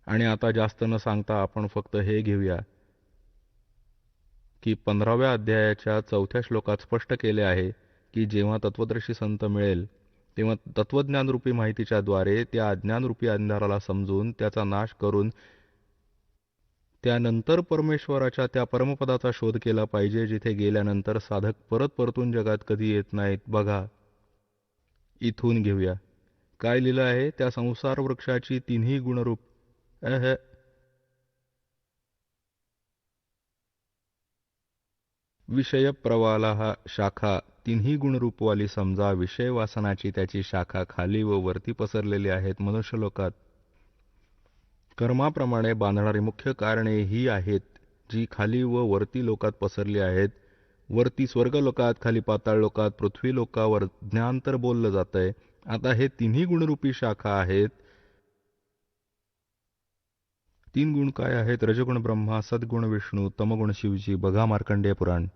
आणि आता जास्त न सांगता आपण फक्त हे घेऊया की 15व्या अध्यायाच्या 4थ्या श्लोकात स्पष्ट केले आहे की जेव्हा तत्वदर्शी संत मिळेल तेव्हा तत्वज्ञानरूपी माहितीच्या द्वारे त्या अज्ञानरूपी अंधाराला समजून त्याचा नाश करून त्यानंतर परमेश्वराच्या त्या परमपदाचा शोध केला पाहिजे जिथे गेल्यानंतर साधक परतून जगात कधी येत नाहीत. बघा, इथून घेऊया. काय लिहिलं आहे? त्या संसार वृक्षाची तिन्ही गुणरूप विषय प्रवाला शाखा तिन्ही गुणरूपवाली समजा. विषय वासनाची त्याची शाखा खाली व वरती पसरलेली आहेत. मनुष्यलोकात कर्माप्रमाणे बांधणारी मुख्य कारणे ही आहेत जी खाली व वरती लोकात पसरली आहेत. वरती स्वर्गलोकात, खाली पाताळ लोकात, पृथ्वी लोकावर ज्ञान तर बोललं जातंय. आता हे तिन्ही गुणरूपी शाखा आहेत. तीन गुण काय आहेत? रजगुण ब्रह्मा, सद्गुण विष्णू, तमगुण शिवजी. बघा मार्कंडेय पुराण.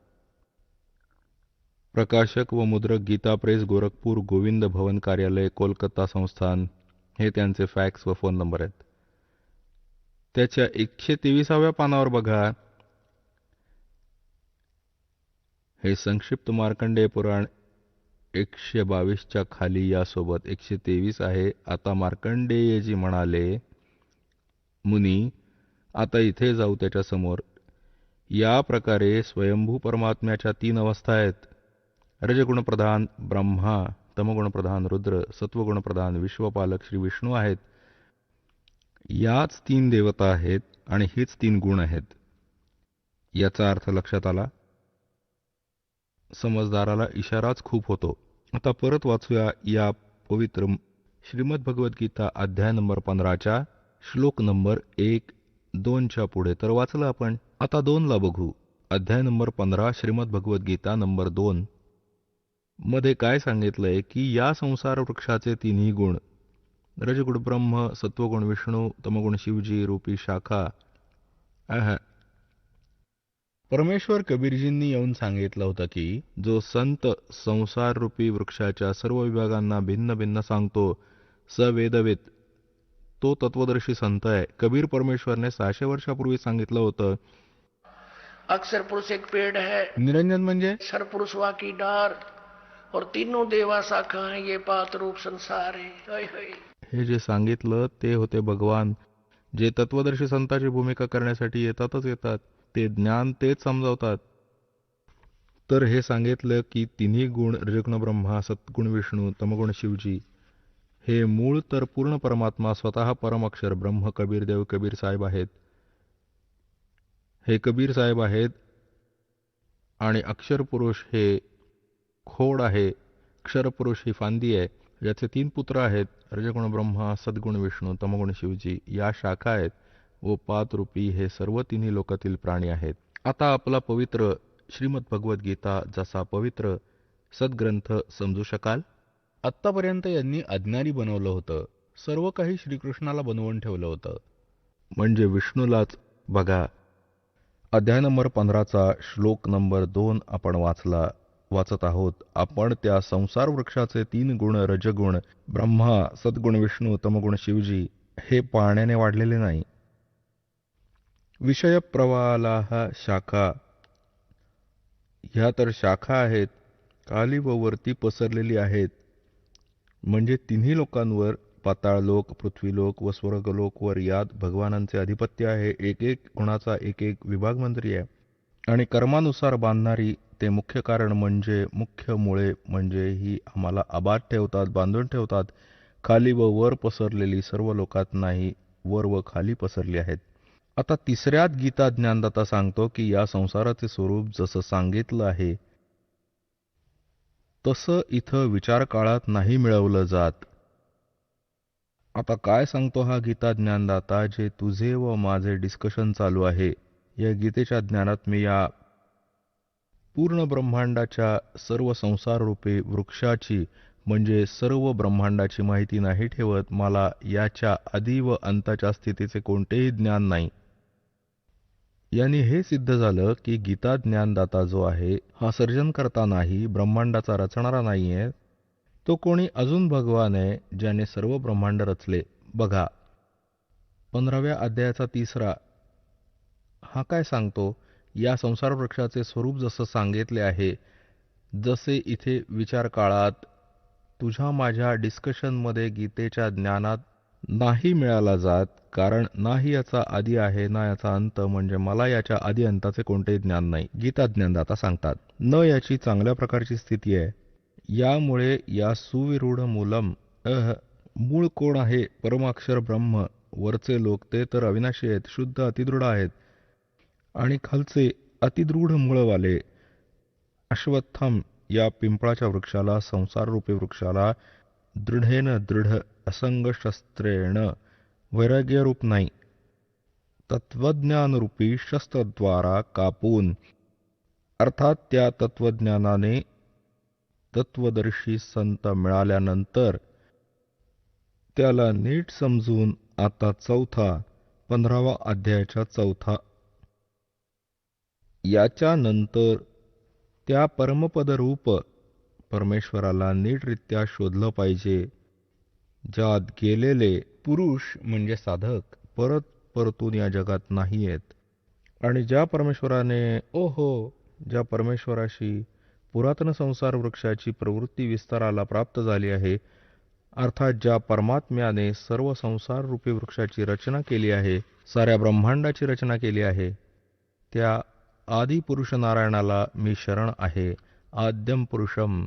प्रकाशक व मुद्रक गीता प्रेस, गोरखपूर, गोविंद भवन कार्यालय, कोलकाता संस्थान. हे त्यांचे फॅक्स व फोन नंबर आहेत. त्याच्या 123व्या पानावर बघा, हे संक्षिप्त मार्कंडेय पुराण 122च्या खाली यासोबत 123 आहे. आता मार्कंडेयजी म्हणाले, मुनी आता इथे जाऊ त्याच्या समोर. या प्रकारे स्वयंभू परमात्म्याच्या 3 अवस्था आहेत. रजगुणप्रधान ब्रह्मा, तमगुणप्रधान रुद्र, सत्वगुणप्रधान विश्वपालक श्री विष्णू आहेत. याच 3 देवता आहेत आणि हीच 3 गुण आहेत. याचा अर्थ लक्षात आला? समजदाराला इशाराच खूप होतो. आता परत वाचूया या पवित्र श्रीमद भगवद्गीता अध्याय नंबर 15च्या श्लोक नंबर 1-2च्या पुढे तर वाचलं आपण. आता 2ला बघू. अध्याय नंबर 15 श्रीमद भगवद्गीता नंबर 2 मध्ये काय सांगितलंय की या संसार वृक्षाचे तिन्ही गुण रजगुण ब्रह्म, सत्वगुण विष्णू, तमगुण शिवजी रूपी शाखा परमेश्वर कबीरजींनी येऊन सांगितलं होतं की जो संत संसार रूपी वृक्षाच्या सर्व विभागांना भिन्न भिन्न सांगतो, सवेदवेद, तो तत्वदर्शी संत आहे. कबीर परमेश्वरने 600 वर्षापूर्वी सांगितलं होतं. अक्षर पुरुष एक पेड़ है, निरंजन म्हणजे सर पुरुष वा की डार, और तीनों देवा शाखा है, ये पात रूप संसार है. हय हय. हे जे सांगितलं ते होते भगवान, जे तत्वदर्शी संताची भूमिका करण्यासाठी येतातच येतात. ते ज्ञान तेच समजावतात. तर हे सांगितलं की तिन्ही गुण रजगुण ब्रह्मा, सत्गुण विष्णू, तमगुण शिवजी हे मूळ तर पूर्ण परमात्मा स्वतः परम अक्षर ब्रह्म कबीरदेव कबीर साहेब आहेत. हे कबीर साहेब आहेत आणि अक्षर पुरुष हे खोड आहे. अक्षर पुरुष ही फांदी आहे. याचे 3 पुत्र आहेत, रजगुण ब्रह्मा, सद्गुण विष्णू, तमगुण शिवजी. या शाखा आहेत व पातरूपी हे सर्व तिन्ही लोकातील प्राणी आहेत. आता आपला पवित्र श्रीमद भगवद्गीता जसा पवित्र सद्ग्रंथ समजू शकाल. आत्तापर्यंत यांनी अज्ञानी बनवलं होतं. सर्व काही श्रीकृष्णाला बनवून ठेवलं होतं, म्हणजे विष्णूलाच. बघा, अध्याय नंबर 15चा श्लोक नंबर 2 आपण वाचत आहोत. आपण त्या संसार वृक्षाचे 3 गुण रजगुण ब्रह्मा, सद्गुण विष्णू, तमगुण शिवजी हे पाण्याने वाढलेले नाही. विषय प्रवाला शाखा, ह्या तर शाखा आहेत, खाली व वरती पसरलेली आहेत. म्हणजे तिन्ही लोकांवर, पाताळलोक, पृथ्वीलोक व स्वर्गलोकवर यात भगवानांचे अधिपत्य आहे. एक एक गुणाचा एक एक विभाग मंत्री आहे आणि कर्मानुसार बांधणारी ते मुख्य कारण म्हणजे मुख्य मुळे म्हणजे ही आम्हाला आबाद ठेवतात, बांधून ठेवतात. खाली व वर पसरलेली सर्व लोकात नाही, वर व खाली पसरली आहेत. आता तिसऱ्यात गीता ज्ञानदाता सांगतो की या संसाराचे स्वरूप जसं सांगितलं आहे तसं इथं विचार काळात नाही मिळवलं जात. आता काय सांगतो हा गीता ज्ञानदाता? जे तुझे व माझे डिस्कशन चालू आहे, या गीतेच्या ज्ञानात मी या पूर्ण ब्रह्मांडाच्या सर्व संसार रूपे वृक्षाची म्हणजे सर्व ब्रह्मांडाची माहिती नाही ठेवत. मला याच्या आदी व अंताच्या स्थितीचे कोणतेही ज्ञान नाही. याने हे सिद्ध झालं की गीता ज्ञानदाता जो आहे हा सर्जन करता नाही, ब्रह्मांडाचा रचणारा नाहीये. तो कोणी अजून भगवान आहे ज्याने सर्व ब्रह्मांड रचले. बघा 15व्या अध्यायाचा 3रा हा काय सांगतो? या संसार वृक्षाचे स्वरूप जसं सांगितले आहे, जसे इथे विचार काळात तुझ्या माझ्या डिस्कशनमध्ये गीतेच्या ज्ञानात नाही मिळाला जात, कारण नाही याचा आदी आहे ना याचा अंत, म्हणजे मला याच्या आदी अंताचे कोणतेही ज्ञान नाही. गीता ज्ञानदाता सांगतात न याची चांगल्या प्रकारची स्थिती आहे. यामुळे या सुविरूढ मूलम मूळ कोण आहे? परमाक्षर ब्रह्म. वरचे लोक ते तर अविनाशी आहेत, शुद्ध अतिदृढ आहेत, आणि खालचे अतिदृढ मूळवाले अश्वत्थम या पिंपळाच्या वृक्षाला, संसाररूपी वृक्षाला, दृढेन दृढ असंग शस्त्रेण, वैराग्यरूप नाही, तत्वज्ञानरूपी शस्त्रद्वारा कापून, अर्थात त्या तत्वज्ञानाने तत्वदर्शी संत मिळाल्यानंतर त्याला नीट समजून आता 15वा अध्यायाच्या 4 याच्या नंतर त्या परमपदरूप परमेश्वराला नीटरित्या शोधलं पाहिजे. ज्यात गेलेले पुरुष म्हणजे साधक परत परतून या जगात नाही आहेत, आणि ज्या परमेश्वराशी पुरातन संसार वृक्षाची प्रवृत्ती विस्ताराला प्राप्त झाली आहे, अर्थात ज्या परमात्म्याने सर्व संसार रूपी वृक्षाची रचना केली आहे, साऱ्या ब्रह्मांडाची रचना केली आहे, त्या आदिपुरुष नारायणाला मी शरण आहे. आद्यम पुरुषम.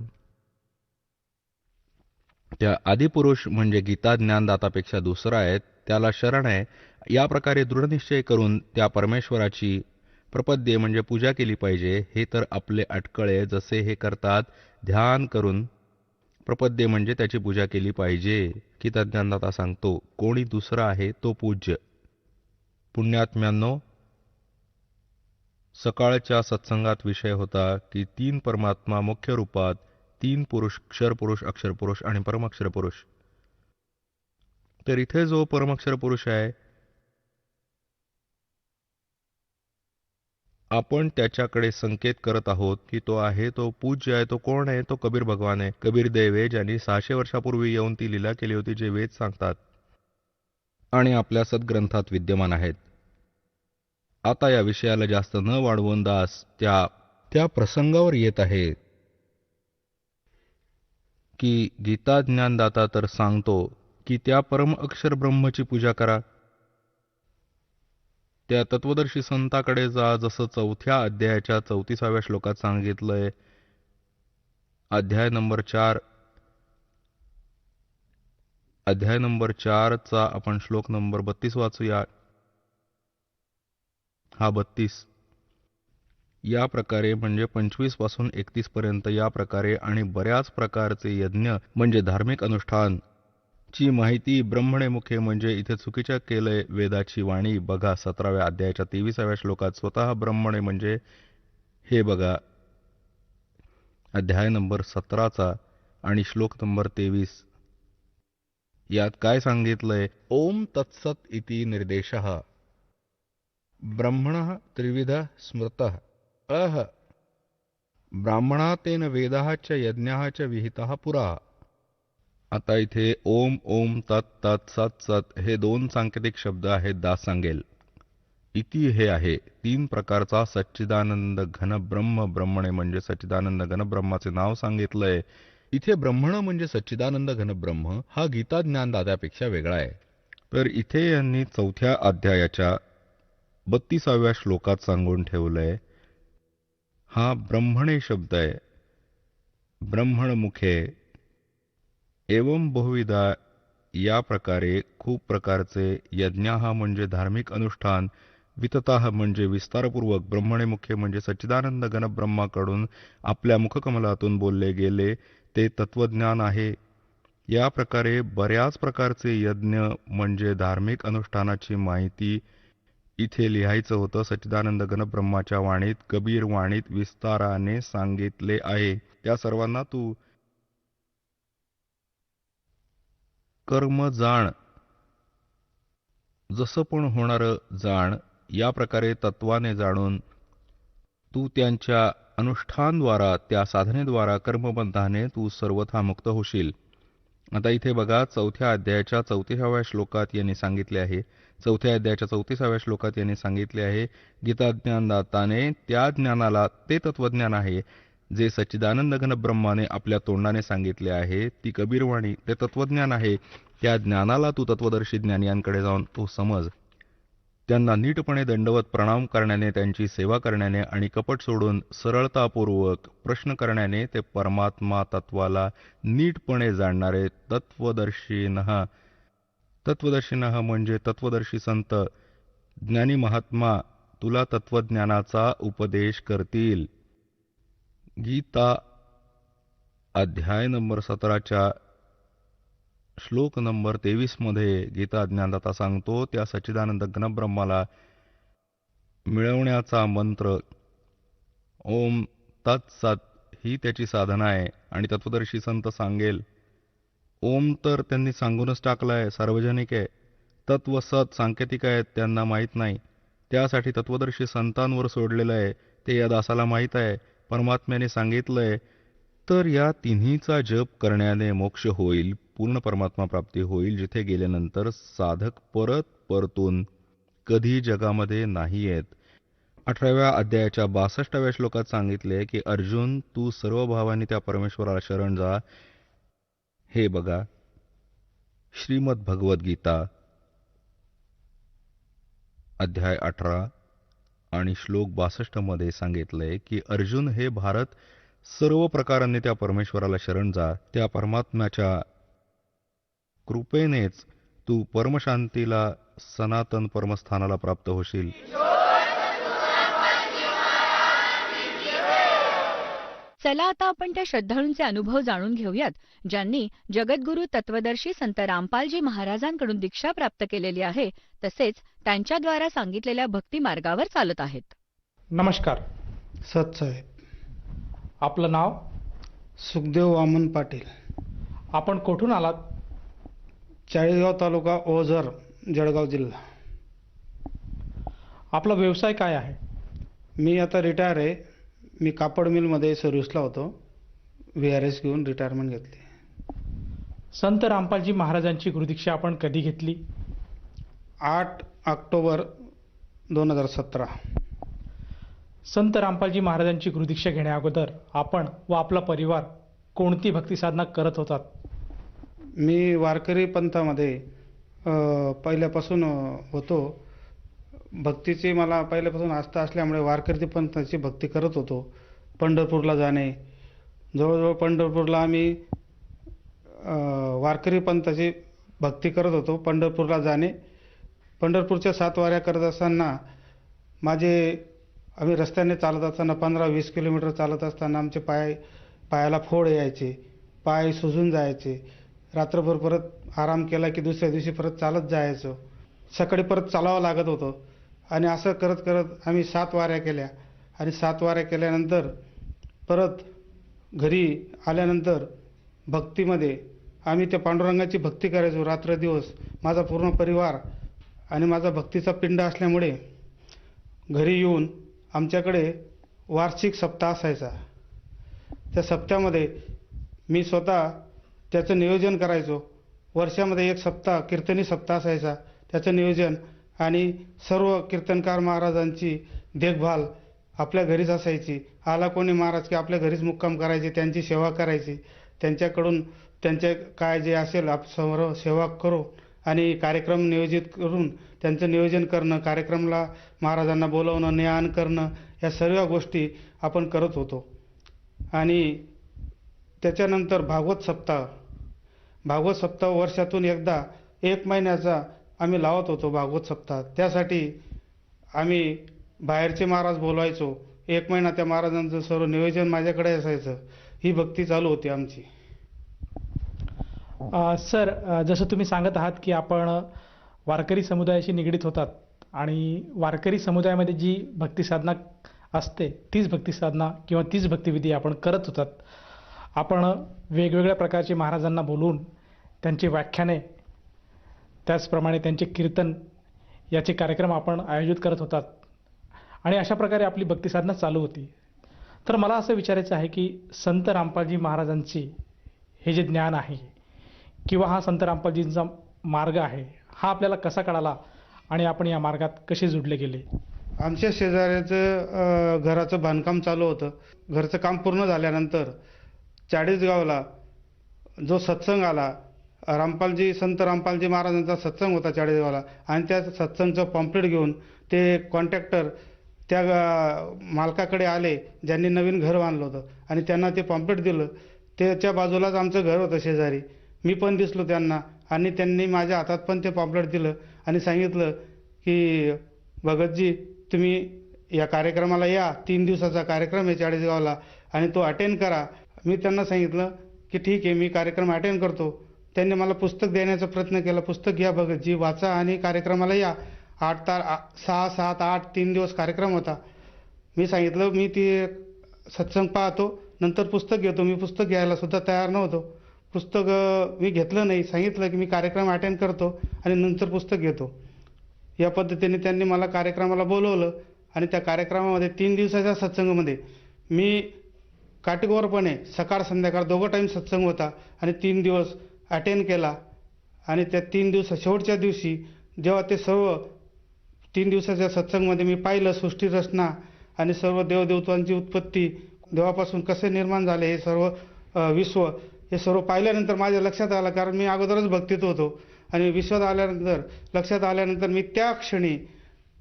त्या आदिपुरुष म्हणजे गीता ज्ञानदातापेक्षा दुसरा आहे, त्याला शरण आहे. या प्रकारे दृढनिश्चय करून त्या परमेश्वराची प्रपद्ये म्हणजे पूजा केली पाहिजे. हे तर आपले अटकळे जसे हे करतात, ध्यान करून प्रपद्ये म्हणजे त्याची पूजा केली पाहिजे. गीता ज्ञानदाता सांगतो, कोणी दुसरा आहे तो पूज्य. पुण्यात्म्यांनो, सकाळच्या सत्संगात विषय होता की 3 परमात्मा मुख्य रूपात, 3 पुरुष, क्षर पुरुष, अक्षर पुरुष आणि परमाक्षर पुरुष. तर इथे जो परमाक्षर पुरुष आहे, आपण त्याच्याकडे संकेत करत आहोत की तो आहे, तो पूज्य आहे. तो कोण आहे? तो कबीर भगवान आहे. कबीर देव आहे, ज्यांनी 600 वर्षापूर्वी येऊन ती लीला केली होती, जे वेद सांगतात आणि आपल्या सद्ग्रंथात विद्यमान आहेत. आता या विषयाला जास्त न वाढवून दास त्या प्रसंगावर येत आहे की गीता ज्ञानदाता तर सांगतो की त्या परम अक्षर ब्रह्मची पूजा करा. त्या तत्वदर्शी संताकडे जा, जसं 4थ्या अध्यायाच्या 34व्या श्लोकात सांगितलंय. अध्याय नंबर 4 चा आपण श्लोक नंबर 32 वाचूया. हा 32 या प्रकारे म्हणजे 25 पासून 31 पर्यंत या प्रकारे आणि बऱ्याच प्रकारचे यज्ञ म्हणजे धार्मिक अनुष्ठान ची माहिती ब्रह्मणे मुखे म्हणजे इथे चुकीच्या केलंय वेदाची वाणी. बघा 17व्या अध्यायाच्या 23व्या श्लोकात स्वतः ब्रह्मणे म्हणजे हे बघा अध्याय नंबर 17चा आणि श्लोक नंबर 23. यात काय सांगितलंय? ओम तत्सत इति निर्देशः ब्रह्मणः त्रिविध स्मृतः अह ब्राह्मणा तेन वेदाः च यज्ञाः च विहिताः पुरा. आता इथे ओम ओम तत् तत् सत सत हे 2 सांकेतिक शब्द आहेत. दास सांगेल. इति हे आहे 3 प्रकारचा सच्चिदानंद घन ब्रह्म. ब्रह्मणे म्हणजे सच्चिदानंद घन ब्रह्माचे नाव सांगितलंय. इथे ब्रह्मण म्हणजे सच्चिदानंद घन ब्रह्म हा गीता ज्ञानदात्यापेक्षा वेगळा आहे. तर इथे यांनी 4थ्या अध्यायाच्या 32व्या श्लोकात सांगून ठेवलंय, हा ब्रह्मणे शब्द आहे. ब्रह्मण मुखे एवं बहुविधा या प्रकारे खूप प्रकारचे यज्ञाः म्हणजे धार्मिक अनुष्ठान, वितताः म्हणजे विस्तारपूर्वक, ब्रह्मणे मुख्य म्हणजे सच्चिदानंद घन ब्रह्माकडून आपल्या मुखकमलातून बोलले गेले ते तत्वज्ञान आहे. या प्रकारे बऱ्याच प्रकारचे यज्ञ म्हणजे धार्मिक अनुष्ठानाची माहिती इथे लिहायचं होतं. सच्चिदानंद घन ब्रह्माच्या वाणीत, कबीर वाणीत विस्ताराने सांगितले आहे. त्या सर्वांना तू कर्म जाण, जसं पण होणारं जाण, या प्रकारे तत्वाने जाणून तू त्यांच्या अनुष्ठानद्वारा, त्या साधनेद्वारा, कर्मबंधाने तू सर्वथा मुक्त होशील. आता इथे बघा 4थ्या अध्यायाच्या 34व्या श्लोकात यांनी सांगितले आहे. 4थ्या अध्यायाच्या 34व्या श्लोकात यांनी सांगितले आहे, गीता ज्ञानदाताने त्या ज्ञानाला, ते तत्वज्ञान आहे जे सच्चिदानंद घन ब्रह्माने आपल्या तोंडाने सांगितले आहे. ती कबीरवाणी ते तत्वज्ञान आहे. त्या ज्ञानाला तू तत्वदर्शी ज्ञानियांकडे जाऊन तू समज. त्यांना नीटपणे दंडवत प्रणाम करण्याने, त्यांची सेवा करण्याने आणि कपट सोडून सरळतापूर्वक प्रश्न करण्याने ते परमात्मा तत्वाला नीटपणे जाणणारे तत्वदर्शिनः म्हणजे तत्वदर्शी संत, ज्ञानी महात्मा तुला तत्वज्ञानाचा उपदेश करतील. गीता अध्याय नंबर 17च्या श्लोक नंबर 23 मध्ये गीता ज्ञानदाता सांगतो, त्या सच्चिदानंद घनब्रह्माला मिळवण्याचा मंत्र ओम तत्सत ही त्याची साधना आहे. आणि तत्वदर्शी संत सांगेल, ओम तर त्यांनी सांगूनच टाकलाय, सार्वजनिक आहे. तत्व सत सांकेतिक आहेत, त्यांना माहीत नाही. त्यासाठी तत्वदर्शी संतांवर सोडलेलं आहे, ते या दासाला माहीत आहे. परमात्म्याने सांगितलंय, तर या तिन्हीचा जप करण्याने मोक्ष होईल, पूर्ण परमात्मा प्राप्ती होईल, जिथे गेल्यानंतर साधक परतून कधी जगामध्ये नाही येत. 18व्या अध्यायाच्या 62व्या श्लोकात सांगितले की अर्जुन, तू सर्व भावांनी त्या परमेश्वराला शरण जा. हे बघा, श्रीमद भगवद्गीता अध्याय 18 आणि श्लोक 62 मध्ये सांगितलंय की अर्जुन हे भारत, सर्व प्रकारांनी त्या परमेश्वराला शरण जा. त्या परमात्म्याच्या कृपेनेच तू परमशांतीला, सनातन परमस्थानाला प्राप्त होशील. चला आता आपण त्या श्रद्धाळूंचे अनुभव जाणून घेऊयात, ज्यांनी जगद्गुरू तत्वदर्शी संत रामपालजी महाराजांकडून दीक्षा प्राप्त केलेली आहे, तसेच त्यांच्याद्वारा सांगितलेल्या भक्ती मार्गावर चालत आहेत. नमस्कार. सतसाहेब. आपलं नाव? सुखदेव वामन पाटील. आपण कुठून आलात? चाळीसगाव तालुका, ओझर, जळगाव जिल्हा. आपला व्यवसाय काय आहे? मी आता रिटायर आहे. मी कापड मिलमध्ये सर्व्हिसला होतो. VRS घेऊन रिटायरमेंट घेतली. संत रामपालजी महाराजांची गुरुदीक्षा आपण कधी घेतली? 8 ऑक्टोबर 2017. संत रामपालजी महाराजांची गुरुदीक्षा घेण्या अगोदर आपण व आपला परिवार कोणती भक्ती साधना करत होतात? मी वारकरी पंथामध्ये पहिल्यापासून होतो. भक्तीची मला पहिल्यापासून आस्था असल्यामुळे वारकरी पंथाची भक्ती करत होतो. पंढरपूरला जाणे, जवळजवळ पंढरपूरला आम्ही वारकरी पंथाची भक्ती करत होतो. पंढरपूरला जाणे, पंढरपूरच्या 7 वाऱ्या करत असताना आम्ही रस्त्याने चालत असताना 15-20 किलोमीटर चालत असताना आमचे पायाला फोड यायचे, पाय सुजून जायचे. रात्रभर परत आराम केला की दुसऱ्या दिवशी परत चालत जायचो. सकाळी परत चालावं लागत होतं. आणि असं करत करत आम्ही 7 वाऱ्या केल्या. आणि 7 वाऱ्या केल्यानंतर परत घरी आल्यानंतर भक्तीमध्ये आम्ही त्या पांडुरंगाची भक्ती करायचो रात्रदिवस. माझा पूर्ण परिवार आणि माझा भक्तीचा पिंड असल्यामुळे घरी येऊन आमच्याकडे वार्षिक सप्ताह असायचा. त्या सप्त्यामध्ये मी स्वतः त्याचं नियोजन करायचो. वर्षामध्ये 1 सप्ताह कीर्तनी सप्ताह असायचा, त्याचं नियोजन आणि सर्व कीर्तनकार महाराजांची देखभाल आपल्या घरीच असायची. आला कोणी महाराज की आपल्या घरीच मुक्काम करायचे, त्यांची सेवा करायची. त्यांच्याकडून त्यांचे काय जे असेल सर्व सेवा करू आणि कार्यक्रम नियोजित करून त्यांचं नियोजन करणं, कार्यक्रमाला महाराजांना बोलवणं, ज्ञान करणं, या सर्व गोष्टी आपण करत होतो. आणि त्याच्यानंतर भागवत सप्ताह वर्षातून एकदा 1 महिन्याचा आम्ही लावत होतो भागवत सप्ताह. त्यासाठी आम्ही बाहेरचे महाराज बोलवायचो. 1 महिना त्या महाराजांचं सर्व नियोजन माझ्याकडे असायचं. ही भक्ती चालू होती आमची. सर, जसं तुम्ही सांगत आहात की आपण वारकरी समुदायाशी निगडीत होतात आणि वारकरी समुदायामध्ये जी भक्ती साधना असते तीच भक्ती साधना किंवा तीच भक्तिविधी आपण करत होतात. आपण वेगवेगळ्या प्रकारचे महाराजांना बोलवून त्यांची व्याख्याने, त्याचप्रमाणे त्यांचे कीर्तन याचे कार्यक्रम आपण आयोजित करत होतात आणि अशा प्रकारे आपली भक्ती साधना चालू होती. तर मला असं विचारायचं आहे की संत रामपालजी महाराजांची हे जे ज्ञान आहे किंवा हा संत रामपालजींचा मार्ग आहे, हा आपल्याला कसा कळाला आणि आपण या मार्गात कसे जुडले गेले? आमच्या शेजाऱ्याचं घराचं बांधकाम चालू होतं. घरचं काम पूर्ण झाल्यानंतर चाळीसगावला जो सत्संग आला संत रामपालजी महाराजांचा सत्संग होता चाळीसगावला आणि त्या सत्संगचं पॉम्पलेट घेऊन ते कॉन्ट्रॅक्टर त्या मालकाकडे आले ज्यांनी नवीन घर बांधलं होतं आणि त्यांना ते पॉम्पलेट दिलं. त्याच्या बाजूलाच आमचं घर होतं शेजारी. मी पण दिसलो त्यांना आणि त्यांनी माझ्या हातात पण ते पॉम्पलेट दिलं आणि सांगितलं की भगतजी तुम्ही या कार्यक्रमाला या, 3 दिवसाचा कार्यक्रम आहे चाळीसगावला आणि तो अटेंड करा. मी त्यांना सांगितलं की ठीक आहे, मी कार्यक्रम अटेंड करतो. त्यांनी मला पुस्तक देण्याचा प्रयत्न केला. पुस्तक घ्या भगतजी, वाचा आणि कार्यक्रमाला या. 6, 7, 8 3 दिवस कार्यक्रम होता. मी सांगितलं मी ती सत्संग पाहतो, नंतर पुस्तक घेतो. मी पुस्तक घ्यायला सुद्धा तयार नव्हतो. पुस्तक मी घेतलं नाही. सांगितलं की मी कार्यक्रम अटेंड करतो आणि नंतर पुस्तक घेतो. या पद्धतीने त्यांनी मला कार्यक्रमाला बोलवलं आणि त्या कार्यक्रमामध्ये 3 दिवसाच्या सत्संगामध्ये मी काटेकोरपणे सकाळ संध्याकाळ दोघं टाईम सत्संग होता आणि 3 दिवस अटेंड केला. आणि त्या 3 दिवस शेवटच्या दिवशी जेव्हा ते सर्व 3 दिवसाच्या सत्संगमध्ये मी पाहिलं सृष्टी रचना आणि सर्व देवदेवतांची उत्पत्ती, देवापासून कसे निर्माण झाले हे सर्व विश्व, हे सर्व पाहिल्यानंतर माझ्या लक्षात आलं. कारण मी अगोदरच भक्तीत होतो आणि लक्षात आल्यानंतर मी त्या क्षणी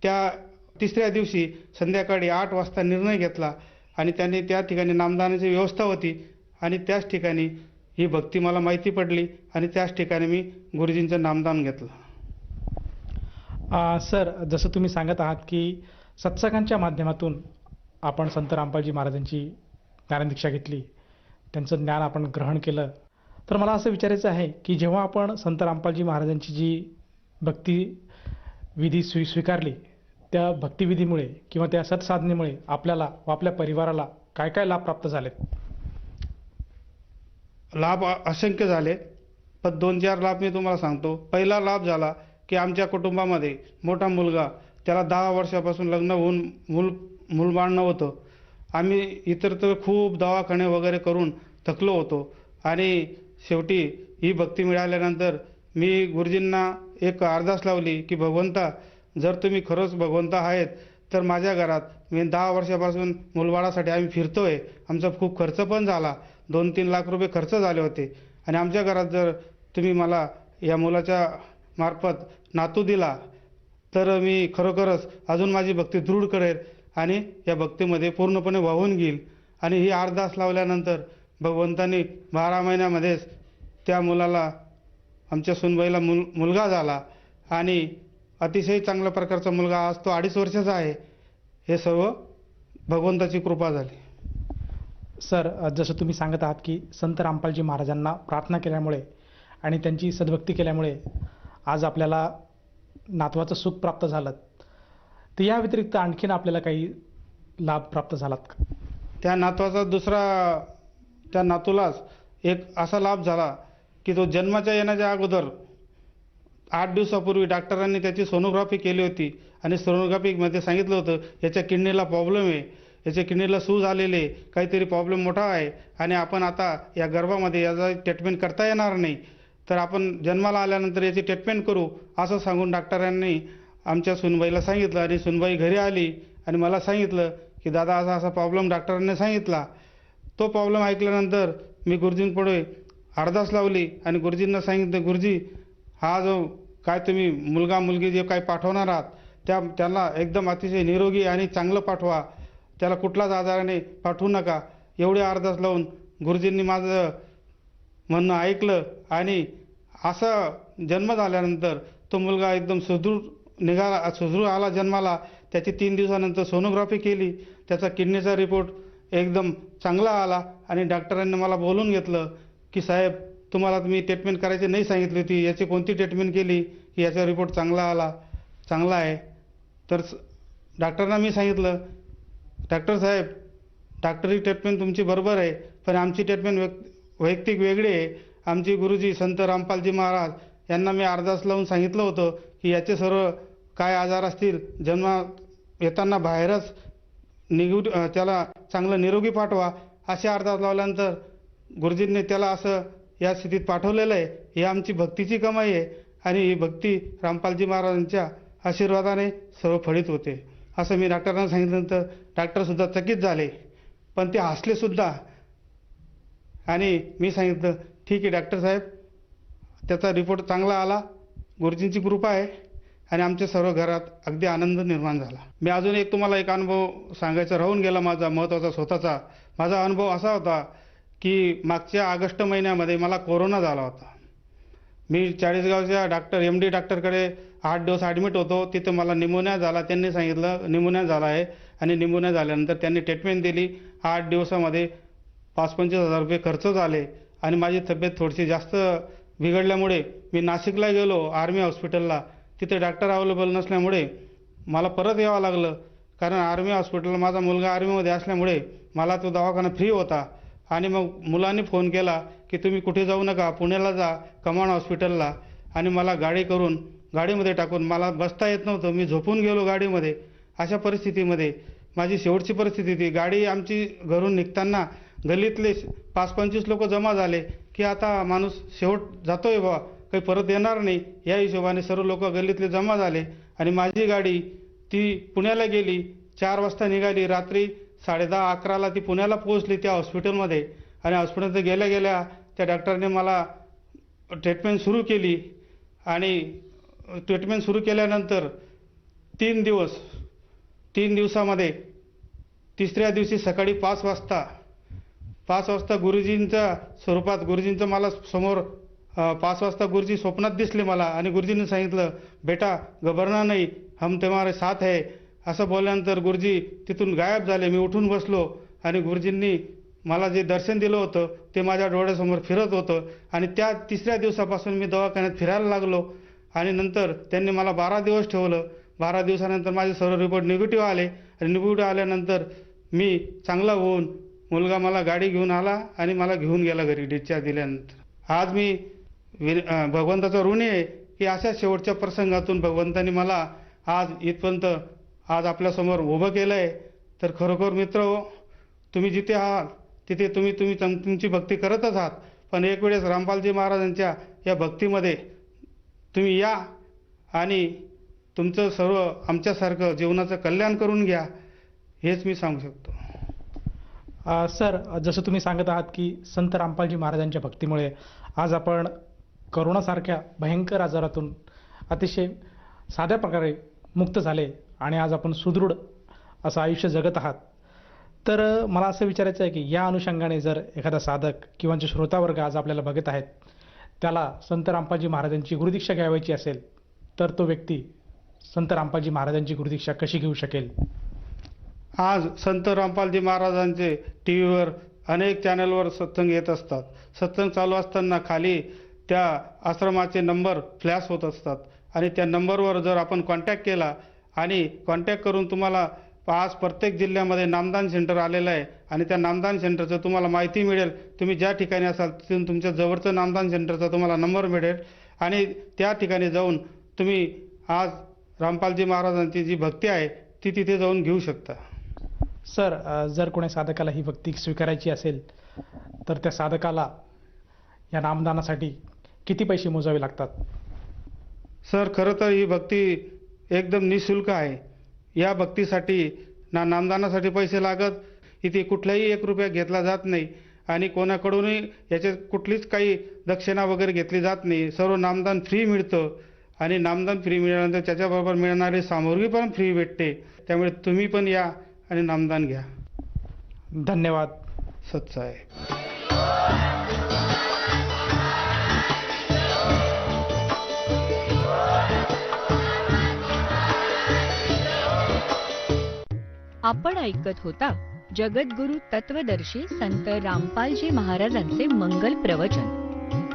त्या 3ऱ्या दिवशी संध्याकाळी 8 वाजता निर्णय घेतला आणि त्यांनी त्या ठिकाणी नामदानाची व्यवस्था होती आणि त्याच ठिकाणी ही भक्ती मला माहिती पडली आणि त्याच ठिकाणी मी गुरुजींचं नामदान घेतलं. सर, जसं तुम्ही सांगत आहात की सत्संगांच्या माध्यमातून आपण संत रामपालजी महाराजांची ज्ञानदीक्षा घेतली, त्यांचं ज्ञान आपण ग्रहण केलं. तर मला असं विचारायचं आहे की जेव्हा आपण संत रामपालजी महाराजांची जी भक्ती विधी स्वीकारली, त्या भक्तिविधीमुळे किंवा त्या सत्साधनेमुळे आपल्याला व आपल्या परिवाराला काय काय लाभ प्राप्त झालेत? लाभ असंख्य झाले, पण 2-4 लाभ मी तुम्हाला सांगतो. पहिला लाभ झाला की आमच्या कुटुंबामध्ये मोठा मुलगा, त्याला 10 वर्षापासून लग्न होऊन मूलबाळ नव्हतं. आम्ही इतरत्र खूप दवाखाने वगैरे करून थकलो होतो आणि शेवटी ही भक्ती मिळाल्यानंतर मी गुरुजींना एक अरदास लावली की भगवंता, जर तुम्ही खरंच भगवंत आहेत तर माझ्या घरात, मी 10 वर्षापासून मुलबाळासाठी आम्ही फिरतोय, आमचा खूप खर्च पण झाला, 2-3 लाख रुपये खर्च झाले होते आणि आमच्या घरात जर तुम्ही मला या मुलाच्या मार्फत नातू दिला तर मी खरोखरच अजून माझी भक्ती दृढ करेल आणि या भक्तीमध्ये पूर्णपणे वाहून घेईल. आणि ही अरदास लावल्यानंतर भगवंतांनी 12 महिन्यामध्येच त्या मुलाला, आमच्या सुनबाईला मुलगा झाला आणि अतिशय चांगल्या प्रकारचा मुलगा, आज तो 2.5 वर्षाचा आहे. हे सर्व भगवंताची कृपा झाली. सर, जसं तुम्ही सांगत आहात की संत रामपालजी महाराजांना प्रार्थना केल्यामुळे आणि त्यांची सद्भक्ती केल्यामुळे आज आपल्याला नातवाचं सुख प्राप्त झालं, तर या व्यतिरिक्त आणखीन आपल्याला काही लाभ प्राप्त झालात का? त्या नातूलाच एक असा लाभ झाला की तो जन्माच्या येण्याच्या अगोदर 8 दिवसापूर्वी डॉक्टरांनी त्याची सोनोग्राफी केली होती आणि सोनोग्राफीमध्ये सांगितलं होतं याच्या किडनीला प्रॉब्लेम आहे, याच्या किडनीला सूज आलेली आहे, काहीतरी प्रॉब्लेम मोठा आहे आणि आपण आता या गर्भामध्ये याचा ट्रीटमेंट करता येणार नाही, तर आपण जन्माला आल्यानंतर याची ट्रीटमेंट करू, असं सांगून डॉक्टरांनी आमच्या सुनबाईला सांगितलं. आणि सुनबाई घरी आली आणि मला सांगितलं की दादा असा असा प्रॉब्लेम डॉक्टरांनी सांगितला. तो प्रॉब्लेम ऐकल्यानंतर मी गुरुजींपुढे अरदास लावली आणि गुरुजींना सांगितलं, गुरुजी, हा जो काय तुम्ही मुलगा मुलगी जे काय पाठवणार आहात त्याला एकदम अतिशय निरोगी आणि चांगलं पाठवा, त्याला कुठलाच आजाराने पाठवू नका. एवढे अरदास लावून गुरुजींनी माझं म्हणणं ऐकलं आणि असं जन्म झाल्यानंतर तो मुलगा एकदम सुदृढ आला जन्माला. त्याची 3 दिवसानंतर सोनोग्राफी केली, त्याचा किडनीचा रिपोर्ट एकदम चांगला आला आणि डॉक्टरांनी मला बोलून घेतलं की साहेब, तुम्हाला मी ट्रीटमेंट करायची नाही सांगितली होती, याची कोणती ट्रीटमेंट केली की याचा रिपोर्ट चांगला आहे. तर डॉक्टरांना मी सांगितलं, डॉक्टर साहेब, डॉक्टरी ट्रीटमेंट तुमची बरोबर आहे, पण आमची ट्रीटमेंट वैयक्तिक वेगळी आहे. आमचे गुरुजी संत रामपालजी महाराज यांना मी अरदास लावून सांगितलं होतं की याचे सर्व काय आजार असतील जन्मात येताना बाहेरच त्याला चांगलं निरोगी पाठवा. असे अरदास लावल्यानंतर गुरुजींनी त्याला असं या स्थितीत पाठवलेलं आहे. ही आमची भक्तीची कमाई आहे आणि ही भक्ती रामपालजी महाराजांच्या आशीर्वादाने सर्व फळीत होते, असं मी डॉक्टरांना सांगितल्यानंतर डॉक्टरसुद्धा चकित झाले, पण ते हसलेसुद्धा. आणि मी सांगितलं, ठीक आहे डॉक्टर साहेब, त्याचा रिपोर्ट चांगला आला, गुरुजींची कृपा आहे आणि आमच्या सर्व घरात अगदी आनंद निर्माण झाला. मी अजून तुम्हाला एक अनुभव सांगायचा राहून गेला माझा महत्त्वाचा स्वतःचा. माझा अनुभव असा होता की मागच्या ऑगस्ट महिन्यामध्ये मला कोरोना झाला होता. मी चाळीसगावच्या MD डॉक्टरकडे 8 दिवस ॲडमिट होतो. तिथे मला निमोनिया झाला. त्यांनी सांगितलं निमोनिया झाला आहे आणि निमोनिया झाल्यानंतर त्यांनी ट्रीटमेंट दिली. 8 दिवसामध्ये 5-25 हजार रुपये खर्च झाले आणि माझी तब्येत थोडीशी जास्त बिघडल्यामुळे मी नाशिकला गेलो आर्मी हॉस्पिटलला. तिथे डॉक्टर अवेलेबल नसल्यामुळे मला परत यावं लागलं, कारण आर्मी हॉस्पिटलला माझा मुलगा आर्मीमध्ये असल्यामुळे मला तो दवाखाना फ्री होता. आणि मग मुलांनी फोन केला की तुम्ही कुठे जाऊ नका, पुण्याला जा कमांड हॉस्पिटलला. आणि मला गाडीमध्ये टाकून मला बसता येत नव्हतं. मी झोपून गेलो गाडीमध्ये. अशा परिस्थितीमध्ये माझी शेवटची परिस्थिती होती. गाडी आमची घरून निघताना गल्लीतले 5-25 लोक जमा झाले की आता माणूस शेवट जातोय बा, काही परत येणार नाही, या हिशोबाने सर्व लोक गल्लीतले जमा झाले. आणि माझी गाडी ती पुण्याला गेली. 4 वाजता निघाली. रात्री 10:30-11ला ती पुण्याला पोहोचली त्या हॉस्पिटलमध्ये. आणि हॉस्पिटलमध्ये गेल्या गेल्या त्या डॉक्टरने मला ट्रीटमेंट सुरू केली. आणि ट्रीटमेंट सुरू केल्यानंतर 3 दिवसामध्ये तिसऱ्या दिवशी सकाळी 5 वाजता गुरुजींच्या स्वरूपात गुरुजींचं मला समोर 5 वाजता गुरुजी स्वप्नात दिसले मला. आणि गुरुजींनी सांगितलं बेटा घबरना नाही, हम तुम्हारे साथ है. असं बोलल्यानंतर गुरुजी तिथून गायब झाले. मी उठून बसलो आणि गुरुजींनी मला जे दर्शन दिलं होतं ते माझ्या डोळ्यासमोर फिरत होतं. आणि त्या तिसऱ्या दिवसापासून मी दवाखान्यात फिरायला लागलो. आणि नंतर त्यांनी मला 12 दिवस ठेवलं. 12 दिवसानंतर माझे सर्व रिपोर्ट निगेटिव्ह आले. आणि निगेटिव्ह आल्यानंतर मी चांगला होऊन मुलगा मला गाडी घेऊन आला आणि मला घेऊन गेला घरी डिस्चार्ज दिल्यानंतर. आज मी भगवंताचा ऋणी आहे की अशा शेवटच्या प्रसंगातून भगवंतानी मला आज इथपर्यंत आज आपल्यासमोर उभं केलं आहे. तर खरोखर मित्र हो, तुम्ही जिथे आहात तिथे तुम्ही तुमची भक्ती करतच आहात. पण एक वेळेस रामपालजी महाराजांच्या या भक्तीमध्ये तुम्ही या आणि तुमचं सर्व आमच्यासारखं जीवनाचं कल्याण करून घ्या, हेच मी सांगू शकतो. सर, जसं तुम्ही सांगत आहात की संत रामपालजी महाराजांच्या भक्तीमुळे आज आपण करोनासारख्या भयंकर आजारातून अतिशय साध्या प्रकारे मुक्त झाले आणि आज आपण सुदृढ असं आयुष्य जगत आहात. तर मला असं विचारायचं आहे की या अनुषंगाने जर एखादा साधक किंवा जे श्रोतावर्ग आज आपल्याला बघत आहेत त्याला संत रामपालजी महाराजांची गुरुदीक्षा घ्यावयाची असेल तर तो व्यक्ती संत रामपालजी महाराजांची गुरुदीक्षा कशी घेऊ शकेल? आज संत रामपालजी महाराजांचे TV वर अनेक चॅनलवर सत्संग येत असतात. सत्संग चालू असताना खाली त्या आश्रमाचे नंबर फ्लॅश होत असतात आणि त्या नंबरवर जर आपण कॉन्टॅक्ट केला आणि कॉन्टॅक्ट करून तुम्हाला आज प्रत्येक जिल्ह्यामध्ये नामदान सेंटर आलेलं आहे आणि त्या नामदान सेंटरचं तुम्हाला माहिती मिळेल. तुम्ही ज्या ठिकाणी असाल तिथून तुमच्या जवळचं नामदान सेंटरचा तुम्हाला नंबर मिळेल आणि त्या ठिकाणी जाऊन तुम्ही आज रामपालजी महाराजांची जी भक्ती आहे ती तिथे जाऊन घेऊ शकता. सर, जर कोणी साधकाला ही भक्ती स्वीकारायची असेल तर त्या साधकाला या नामदानासाठी किती पैसे मोजावे लागतात? सर, खरं तर ही भक्ती एकदम निःशुल्क आहे. या भक्तीसाठी नामदानासाठी पैसे लागत, इथे कुठलाही 1 रुपया घेतला जात नाही आणि कोणाकडूनही याच्यात कुठलीच काही दक्षिणा वगैरे घेतली जात नाही. सर्व नामदान फ्री मिळतं आणि नामदान फ्री मिळाल्यानंतर त्याच्याबरोबर मिळणारी सामग्री पण फ्री भेटते. त्यामुळे तुम्ही पण या आणि नामदान घ्या. धन्यवाद. सच्चा आहे. आपण ऐकत होता जगद्गुरु तत्वदर्शी संत रामपालजी महाराजांचे मंगल प्रवचन.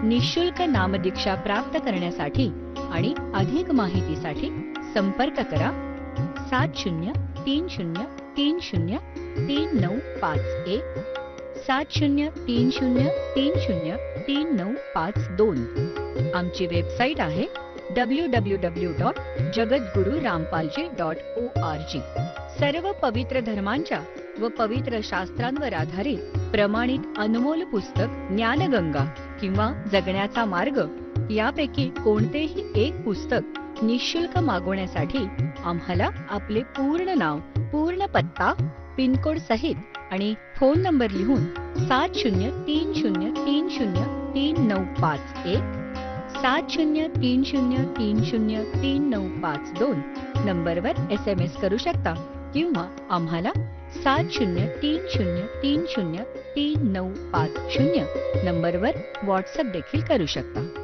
निःशुल्क नामदीक्षा प्राप्त करण्यासाठी आणि अधिक माहितीसाठी संपर्क करा 7030303951 7030303952. आमची वेबसाईट आहे www.jagadgururampalji.org. सर्व पवित्र धर्मांच्या व पवित्र शास्त्रांवर आधारित प्रमाणित अनमोल पुस्तक ज्ञानगंगा किंवा जगण्याचा मार्ग यापैकी कोणतेही एक पुस्तक निःशुल्क मागवण्यासाठी आम्हाला आपले पूर्ण नाव, पूर्ण पत्ता, पिनकोड सहित आणि फोन नंबर लिहून 7030303951 7030303952 नंबरवर SMS करू शकता किंवा आम्हाला 7030303950 नंबरवर व्हॉट्सअप देखील करू शकता.